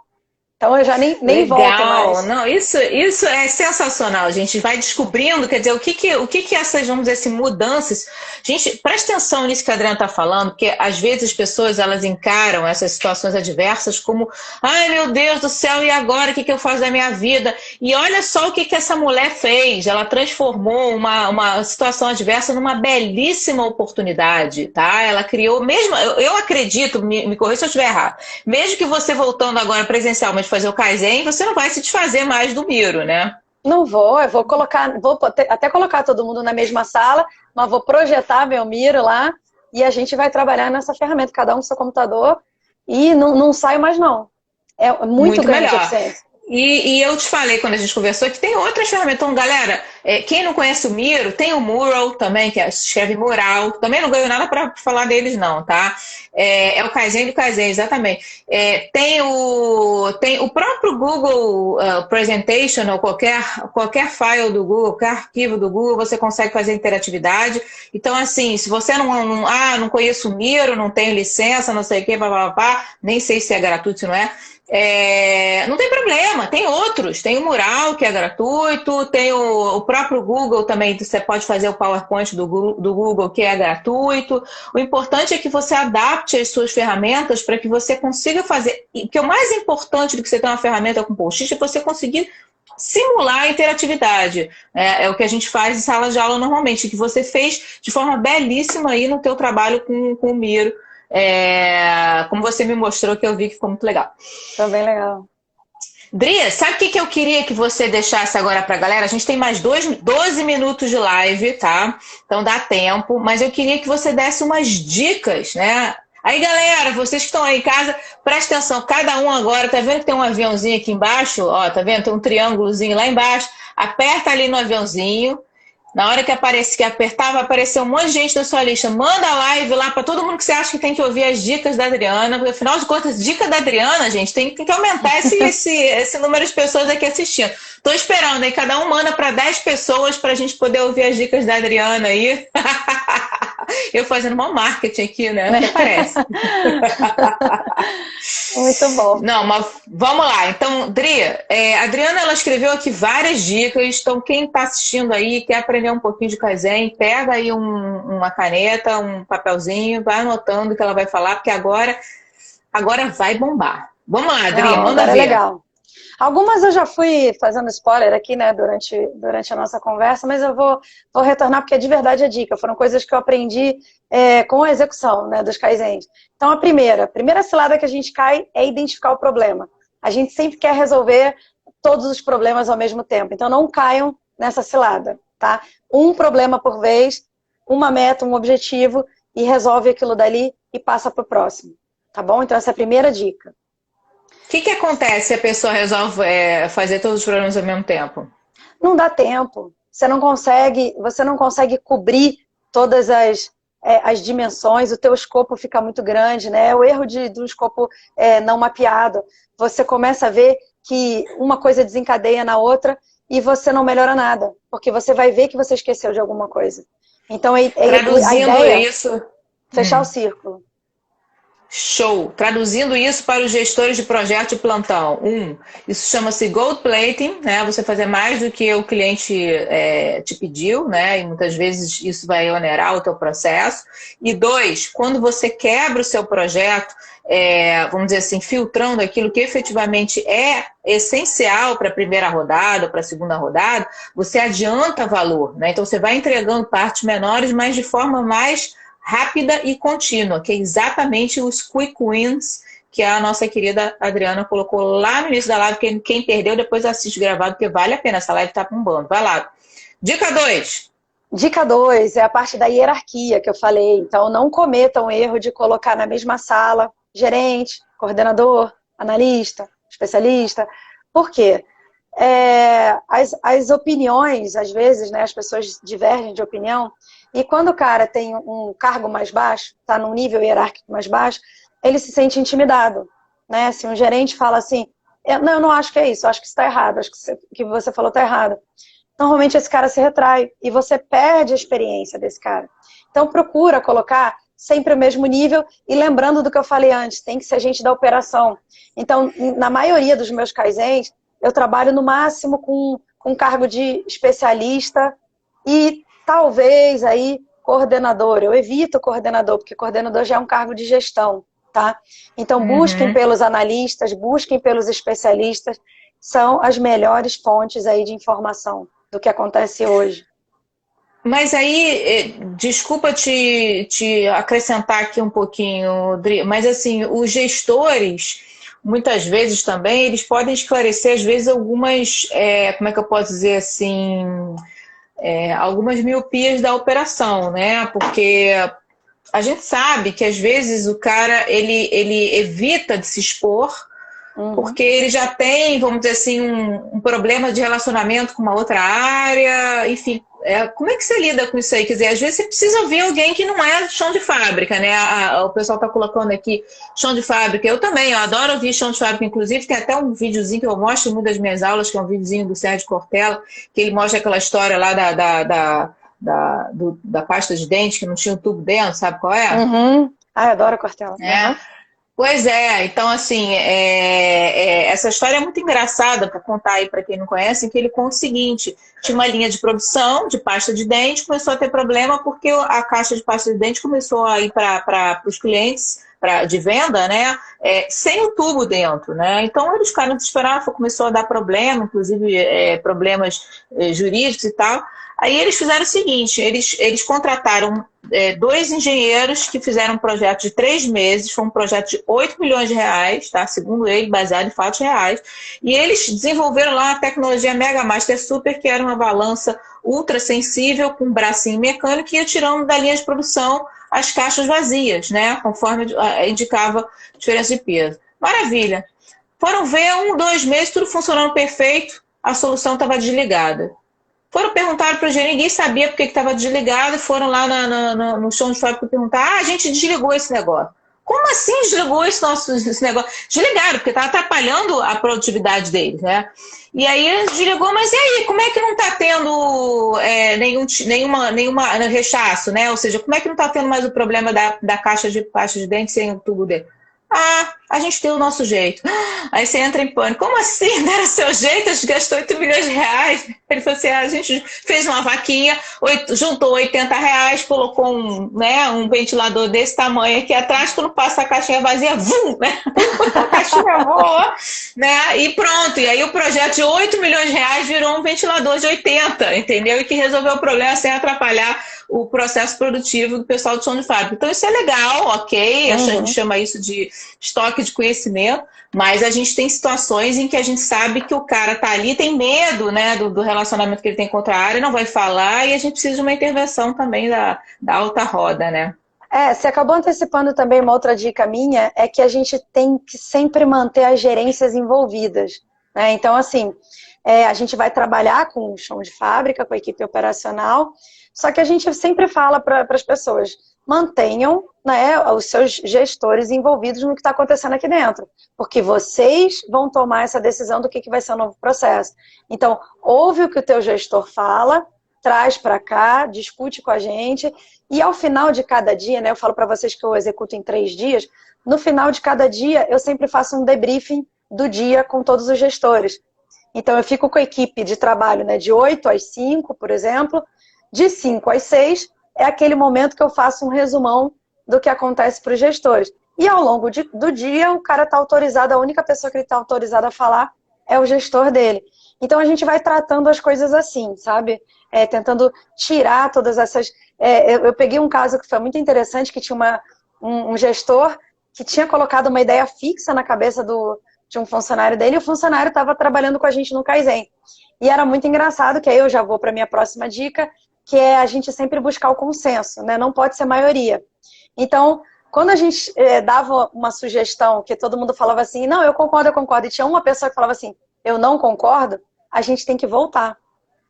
Speaker 2: Então, eu já nem volto
Speaker 1: Legal,
Speaker 2: mais.
Speaker 1: não, isso é sensacional. A gente vai descobrindo, quer dizer, o que essas, vamos dizer assim, mudanças. Gente, presta atenção nisso que a Adriana está falando, porque às vezes as pessoas elas encaram essas situações adversas como, ai meu Deus do céu, e agora o que eu faço da minha vida? E olha só o que essa mulher fez. Ela transformou uma situação adversa numa belíssima oportunidade, tá? Ela criou, mesmo, eu acredito, me corrija se eu estiver errado, mesmo que você voltando agora presencialmente fazer o Kaizen, você não vai se desfazer mais do Miro, né?
Speaker 2: Não vou, eu vou colocar, vou até colocar todo mundo na mesma sala, mas vou projetar meu Miro lá e a gente vai trabalhar nessa ferramenta, cada um com seu computador, e não saio mais não. É muito grande a
Speaker 1: Melhor.
Speaker 2: eficiência.
Speaker 1: E eu te falei quando a gente conversou que tem outras ferramentas. Então, galera, quem não conhece o Miro, tem o Mural também, que se escreve Mural. Também não ganho nada para falar deles, não, tá? É o Kaizen do Kaizen, exatamente. Tem o próprio Google Presentation, ou qualquer file do Google, qualquer arquivo do Google, você consegue fazer interatividade. Então, assim, se você não conheço o Miro, não tenho licença, não sei o quê, nem sei se é gratuito, se não é. Não tem problema, tem outros, tem o Mural que é gratuito, tem o próprio Google também, você pode fazer o PowerPoint do Google que é gratuito. O importante é que você adapte as suas ferramentas para que você consiga fazer, porque o mais importante do que você ter uma ferramenta com post-it é você conseguir simular a interatividade. É o que a gente faz em sala de aula normalmente, que você fez de forma belíssima aí no teu trabalho com o Miro. Como você me mostrou, que eu vi que ficou muito legal.
Speaker 2: Foi bem legal.
Speaker 1: Dri, sabe o que eu queria que você deixasse agora para a galera? A gente tem mais 12 minutos de live, tá? Então dá tempo, mas eu queria que você desse umas dicas, né? Aí, galera, vocês que estão aí em casa, presta atenção, cada um agora, tá vendo que tem um aviãozinho aqui embaixo? Ó, tá vendo? Tem um triângulozinho lá embaixo. Aperta ali no aviãozinho. Na hora que apertar, vai aparecer um monte de gente da sua lista. Manda a live lá para todo mundo que você acha que tem que ouvir as dicas da Adriana, porque afinal de contas, dica da Adriana, gente, tem que aumentar esse número de pessoas aqui assistindo. Tô esperando aí, cada um manda para 10 pessoas para a gente poder ouvir as dicas da Adriana aí. Eu fazendo mau marketing aqui, né? Até parece.
Speaker 2: Muito bom.
Speaker 1: Não, mas vamos lá. Então, Dri, a Adriana, ela escreveu aqui várias dicas. Então, quem está assistindo aí, quer aprender um pouquinho de Kaizen, pega aí uma caneta, um papelzinho, vai anotando o que ela vai falar, porque agora vai bombar. Vamos lá, Adri, manda ver.
Speaker 2: É legal. Algumas eu já fui fazendo spoiler aqui, né, durante a nossa conversa, mas eu vou retornar porque de verdade é dica. Foram coisas que eu aprendi com a execução, né, dos Kaizens. Então, a primeira cilada que a gente cai é identificar o problema. A gente sempre quer resolver todos os problemas ao mesmo tempo. Então, não caiam nessa cilada, tá? Um problema por vez, uma meta, um objetivo, e resolve aquilo dali e passa para o próximo, tá bom? Então, essa é a primeira dica.
Speaker 1: O que acontece se a pessoa resolve fazer todos os problemas ao mesmo tempo?
Speaker 2: Não dá tempo. Você não consegue cobrir todas as dimensões, o teu escopo fica muito grande, né? O erro do escopo não mapeado. Você começa a ver que uma coisa desencadeia na outra e você não melhora nada, porque você vai ver que você esqueceu de alguma coisa. Então, a ideia
Speaker 1: isso,
Speaker 2: fechar o círculo.
Speaker 1: Show! Traduzindo isso para os gestores de projeto de plantão. Isso chama-se gold plating, né? Você fazer mais do que o cliente te pediu, né? E muitas vezes isso vai onerar o teu processo. E 2, quando você quebra o seu projeto, vamos dizer assim, filtrando aquilo que efetivamente é essencial para a primeira rodada, para a segunda rodada, você adianta valor, né? Então você vai entregando partes menores, mas de forma mais rápida e contínua, que é exatamente os quick wins que a nossa querida Adriana colocou lá no início da live. Quem perdeu, depois assiste gravado, porque vale a pena, essa live tá bombando. Vai lá. Dica 2.
Speaker 2: Dica 2 é a parte da hierarquia que eu falei. Então, não cometam o erro de colocar na mesma sala gerente, coordenador, analista, especialista, Por quê? As opiniões, às vezes, né, as pessoas divergem de opinião, e quando o cara tem um cargo mais baixo, está num nível hierárquico mais baixo, ele se sente intimidado, né? Se um gerente fala assim, eu não acho que é isso, eu acho que isso está errado, acho que você falou está errado. Normalmente esse cara se retrai e você perde a experiência desse cara. Então procura colocar sempre o mesmo nível e lembrando do que eu falei antes, tem que ser gente da operação. Então, na maioria dos meus kaizens, eu trabalho no máximo com cargo de especialista e talvez aí coordenador. Eu evito coordenador, porque coordenador já é um cargo de gestão, tá? Então busquem pelos analistas, busquem pelos especialistas, são as melhores fontes aí de informação do que acontece hoje.
Speaker 1: Mas aí, desculpa te acrescentar aqui um pouquinho, Dri, mas assim, os gestores, muitas vezes também, eles podem esclarecer, às vezes, algumas, como é que eu posso dizer assim, algumas miopias da operação, né? Porque a gente sabe que, às vezes, o cara, ele evita de se expor, porque ele já tem, vamos dizer assim, um problema de relacionamento com uma outra área, enfim. Como é que você lida com isso aí? Quer dizer, às vezes você precisa ver alguém que não é chão de fábrica, né? O pessoal está colocando aqui chão de fábrica. Eu também, eu adoro ouvir chão de fábrica. Inclusive, tem até um videozinho que eu mostro em uma das minhas aulas, que é um videozinho do Sérgio Cortella, que ele mostra aquela história lá da pasta de dente, que não tinha um tubo dentro, sabe qual é?
Speaker 2: Eu adoro Cortella.
Speaker 1: Pois é, então assim, essa história é muito engraçada para contar aí para quem não conhece, que ele conta o seguinte, tinha uma linha de produção de pasta de dente, começou a ter problema porque a caixa de pasta de dente começou a ir para os clientes de venda, né, sem o tubo dentro, né, então eles ficaram desesperados, começou a dar problema, inclusive problemas jurídicos e tal. Aí eles fizeram o seguinte, eles contrataram 2 engenheiros que fizeram um projeto de 3 meses, foi um projeto de 8 milhões de reais, tá? Segundo ele, baseado em fatos reais, e eles desenvolveram lá a tecnologia Mega Master Super, que era uma balança ultra sensível com um bracinho mecânico que ia tirando da linha de produção as caixas vazias, né? Conforme indicava a diferença de peso. Maravilha! Foram ver 1, 2 meses, tudo funcionando perfeito, a solução estava desligada. Foram perguntar para o gerente, ninguém sabia porque estava desligado, foram lá no chão de fábrica perguntar, a gente desligou esse negócio. Como assim desligou esse negócio? Desligaram, porque estava atrapalhando a produtividade deles, né? E aí desligou, mas e aí, como é que não está tendo nenhuma rechaço, né? Ou seja, como é que não está tendo mais o problema da caixa de pasta de dente sem o tubo dele? A gente tem o nosso jeito. Aí você entra em pânico. Como assim? Não era seu jeito? A gente gastou 8 milhões de reais. Ele falou assim, a gente fez uma vaquinha, juntou 80 reais, colocou um ventilador desse tamanho aqui atrás, quando passa a caixinha vazia, vum, né? A caixinha voa, né? E pronto. E aí o projeto de 8 milhões de reais virou um ventilador de 80, entendeu? E que resolveu o problema sem atrapalhar o processo produtivo do pessoal do chão de fábrica. Então isso é legal, ok, a gente chama isso de estoque de conhecimento, mas a gente tem situações em que a gente sabe que o cara tá ali, tem medo, né, do relacionamento que ele tem com outra área, não vai falar, e a gente precisa de uma intervenção também da alta roda, né?
Speaker 2: Você acabou antecipando também uma outra dica minha, é que a gente tem que sempre manter as gerências envolvidas, né? Então, assim, a gente vai trabalhar com o chão de fábrica, com a equipe operacional, só que a gente sempre fala para as pessoas, mantenham, né, os seus gestores envolvidos no que está acontecendo aqui dentro, porque vocês vão tomar essa decisão do que vai ser o novo processo. Então, ouve o que o teu gestor fala, traz para cá, discute com a gente, e ao final de cada dia, né, eu falo para vocês que eu executo em 3 dias, no final de cada dia eu sempre faço um debriefing do dia com todos os gestores. Então eu fico com a equipe de trabalho, né, de 8 às 5, por exemplo, de 5 às 6 é aquele momento que eu faço um resumão do que acontece para os gestores. E ao longo do dia, o cara está autorizado, a única pessoa que ele está autorizado a falar é o gestor dele. Então a gente vai tratando as coisas assim, sabe? Tentando tirar todas essas... eu peguei um caso que foi muito interessante, que tinha um gestor que tinha colocado uma ideia fixa na cabeça de um funcionário dele, e o funcionário estava trabalhando com a gente no Kaizen. E era muito engraçado, que aí eu já vou para a minha próxima dica, que é a gente sempre buscar o consenso, né? Não pode ser maioria. Então, quando a gente dava uma sugestão, que todo mundo falava assim, não, eu concordo, e tinha uma pessoa que falava assim, eu não concordo, a gente tem que voltar.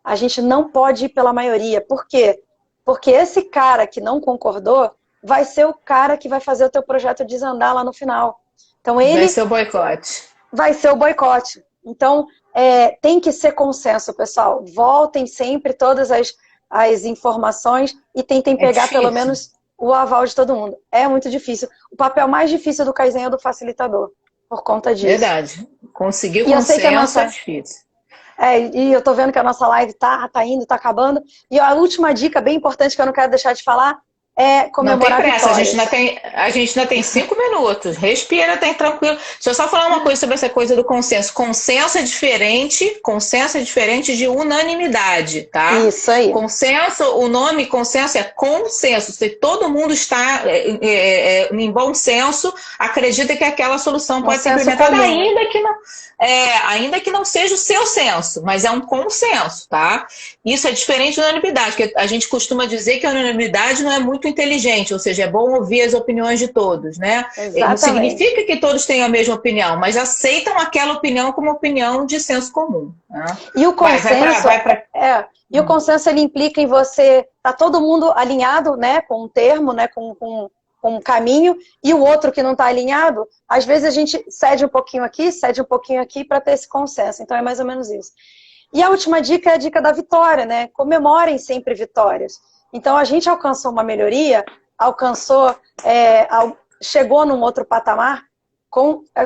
Speaker 2: A gente não pode ir pela maioria. Por quê? Porque esse cara que não concordou vai ser o cara que vai fazer o teu projeto desandar lá no final. Então
Speaker 1: Vai
Speaker 2: ele
Speaker 1: ser o boicote.
Speaker 2: vai ser o boicote. Então tem que ser consenso, pessoal. Voltem sempre todas as informações e tentem pegar pelo menos o aval de todo mundo. É muito difícil. O papel mais difícil do Kaizen é o do facilitador, por conta disso.
Speaker 1: Verdade. Conseguir
Speaker 2: E eu sei que a
Speaker 1: consenso
Speaker 2: nossa...
Speaker 1: é difícil.
Speaker 2: E eu tô vendo que a nossa live tá indo, tá acabando. E a última dica bem importante que eu não quero deixar de falar é comemorar
Speaker 1: não tem pressa,
Speaker 2: vitórias.
Speaker 1: a gente ainda tem 5 minutos. Respira, tem tranquilo. Deixa eu só falar uma coisa sobre essa coisa do consenso. Consenso é diferente de unanimidade, tá?
Speaker 2: Isso aí.
Speaker 1: Consenso, o nome consenso é consenso. Se todo mundo está em bom senso, acredita que aquela solução pode ser implementada, ainda que não seja o seu senso, mas é um consenso, tá? Isso é diferente da unanimidade, porque a gente costuma dizer que a unanimidade não é muito inteligente, ou seja, é bom ouvir as opiniões de todos, né?
Speaker 2: Exatamente.
Speaker 1: Não significa que todos tenham a mesma opinião, mas aceitam aquela opinião como opinião de senso comum. Né?
Speaker 2: E o consenso, o consenso ele implica em você tá todo mundo alinhado, né, com um termo, né, com um caminho, e o outro que não está alinhado, às vezes a gente cede um pouquinho aqui para ter esse consenso. Então é mais ou menos isso. E a última dica é a dica da vitória, né? Comemorem sempre vitórias. Então a gente alcançou uma melhoria, chegou num outro patamar,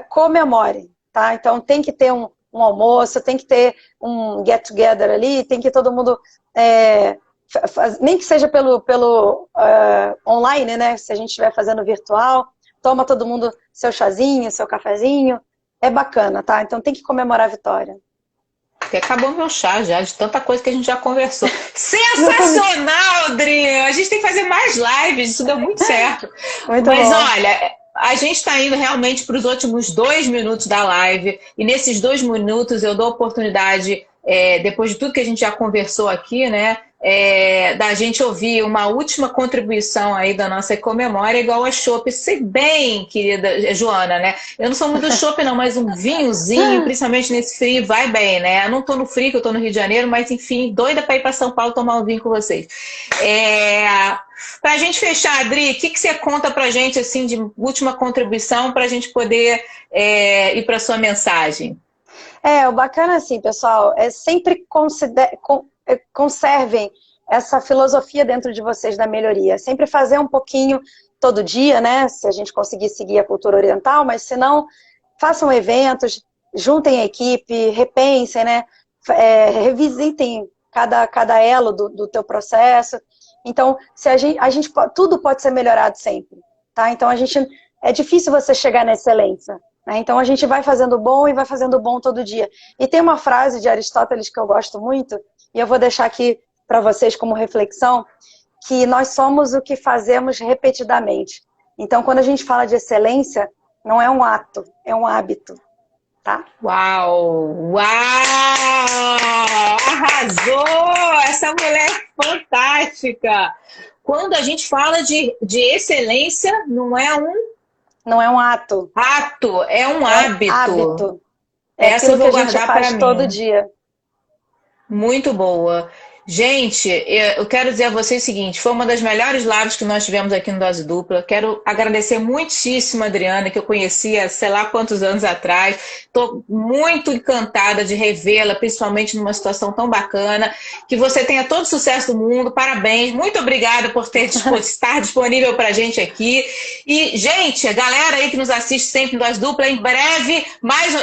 Speaker 2: comemore, tá? Então tem que ter um almoço, tem que ter um get together ali, tem que todo mundo, nem que seja pelo online, né? Se a gente estiver fazendo virtual, toma todo mundo seu chazinho, seu cafezinho, é bacana, tá? Então tem que comemorar a vitória.
Speaker 1: Porque acabou meu chá já, de tanta coisa que a gente já conversou. Sensacional, Adri! A gente tem que fazer mais lives, isso deu muito certo.
Speaker 2: Muito
Speaker 1: Mas
Speaker 2: bom.
Speaker 1: Olha, a gente está indo realmente para os últimos 2 minutos da live, e nesses 2 minutos eu dou a oportunidade, depois de tudo que a gente já conversou aqui, né, da gente ouvir uma última contribuição aí da nossa Comemora, igual a chopp. Sei bem, querida Joana, né? Eu não sou muito do chopp não, mas um vinhozinho, principalmente nesse frio, vai bem, né? Eu não tô no frio, que eu tô no Rio de Janeiro, mas enfim, doida para ir para São Paulo tomar um vinho com vocês. Para a gente fechar, Adri, o que você conta para a gente assim, de última contribuição para a gente poder ir para a sua mensagem?
Speaker 2: O bacana assim, pessoal, sempre conservem essa filosofia dentro de vocês da melhoria. Sempre fazer um pouquinho todo dia, né? Se a gente conseguir seguir a cultura oriental, mas se não, façam eventos, juntem a equipe, repensem, né? Revisitem cada elo do teu processo. Então, se a gente tudo pode ser melhorado sempre, tá? Então, é difícil você chegar na excelência, né? Então, a gente vai fazendo bom e vai fazendo bom todo dia. E tem uma frase de Aristóteles que eu gosto muito, e eu vou deixar aqui para vocês como reflexão, que nós somos o que fazemos repetidamente. Então, quando a gente fala de excelência, não é um ato, é um hábito, tá?
Speaker 1: Uau! Uau! Arrasou! Essa mulher é fantástica! Quando a gente fala de excelência, não é
Speaker 2: um ato.
Speaker 1: É um hábito.
Speaker 2: Essa eu vou guardar para mim. Todo dia.
Speaker 1: Muito boa. Gente, eu quero dizer a vocês o seguinte, foi uma das melhores lives que nós tivemos aqui no Dose Dupla. Quero agradecer muitíssimo a Adriana, que eu conhecia sei lá quantos anos atrás. Estou muito encantada de revê-la, principalmente numa situação tão bacana. Que você tenha todo o sucesso do mundo, parabéns. Muito obrigada por estar disponível para a gente aqui. E, gente, a galera aí que nos assiste sempre no Dose Dupla, em breve,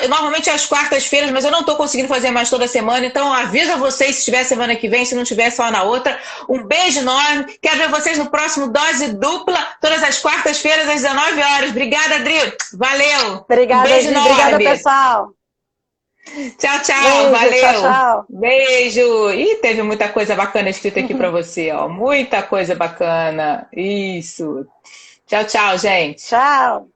Speaker 1: normalmente às quartas-feiras, mas eu não estou conseguindo fazer mais toda semana, então aviso a vocês se estiver semana que vem, se não tiver só na outra. Um beijo enorme. Quero ver vocês no próximo Dose Dupla, todas as quartas-feiras, às 19 horas. Obrigada, Adri. Valeu.
Speaker 2: Obrigada,
Speaker 1: um beijo enorme.
Speaker 2: Obrigada, pessoal.
Speaker 1: Tchau, tchau.
Speaker 2: Beijo,
Speaker 1: valeu.
Speaker 2: Tchau.
Speaker 1: Beijo. Ih, teve muita coisa bacana escrita aqui para você, ó. Muita coisa bacana. Isso. Tchau, tchau, gente.
Speaker 2: Tchau.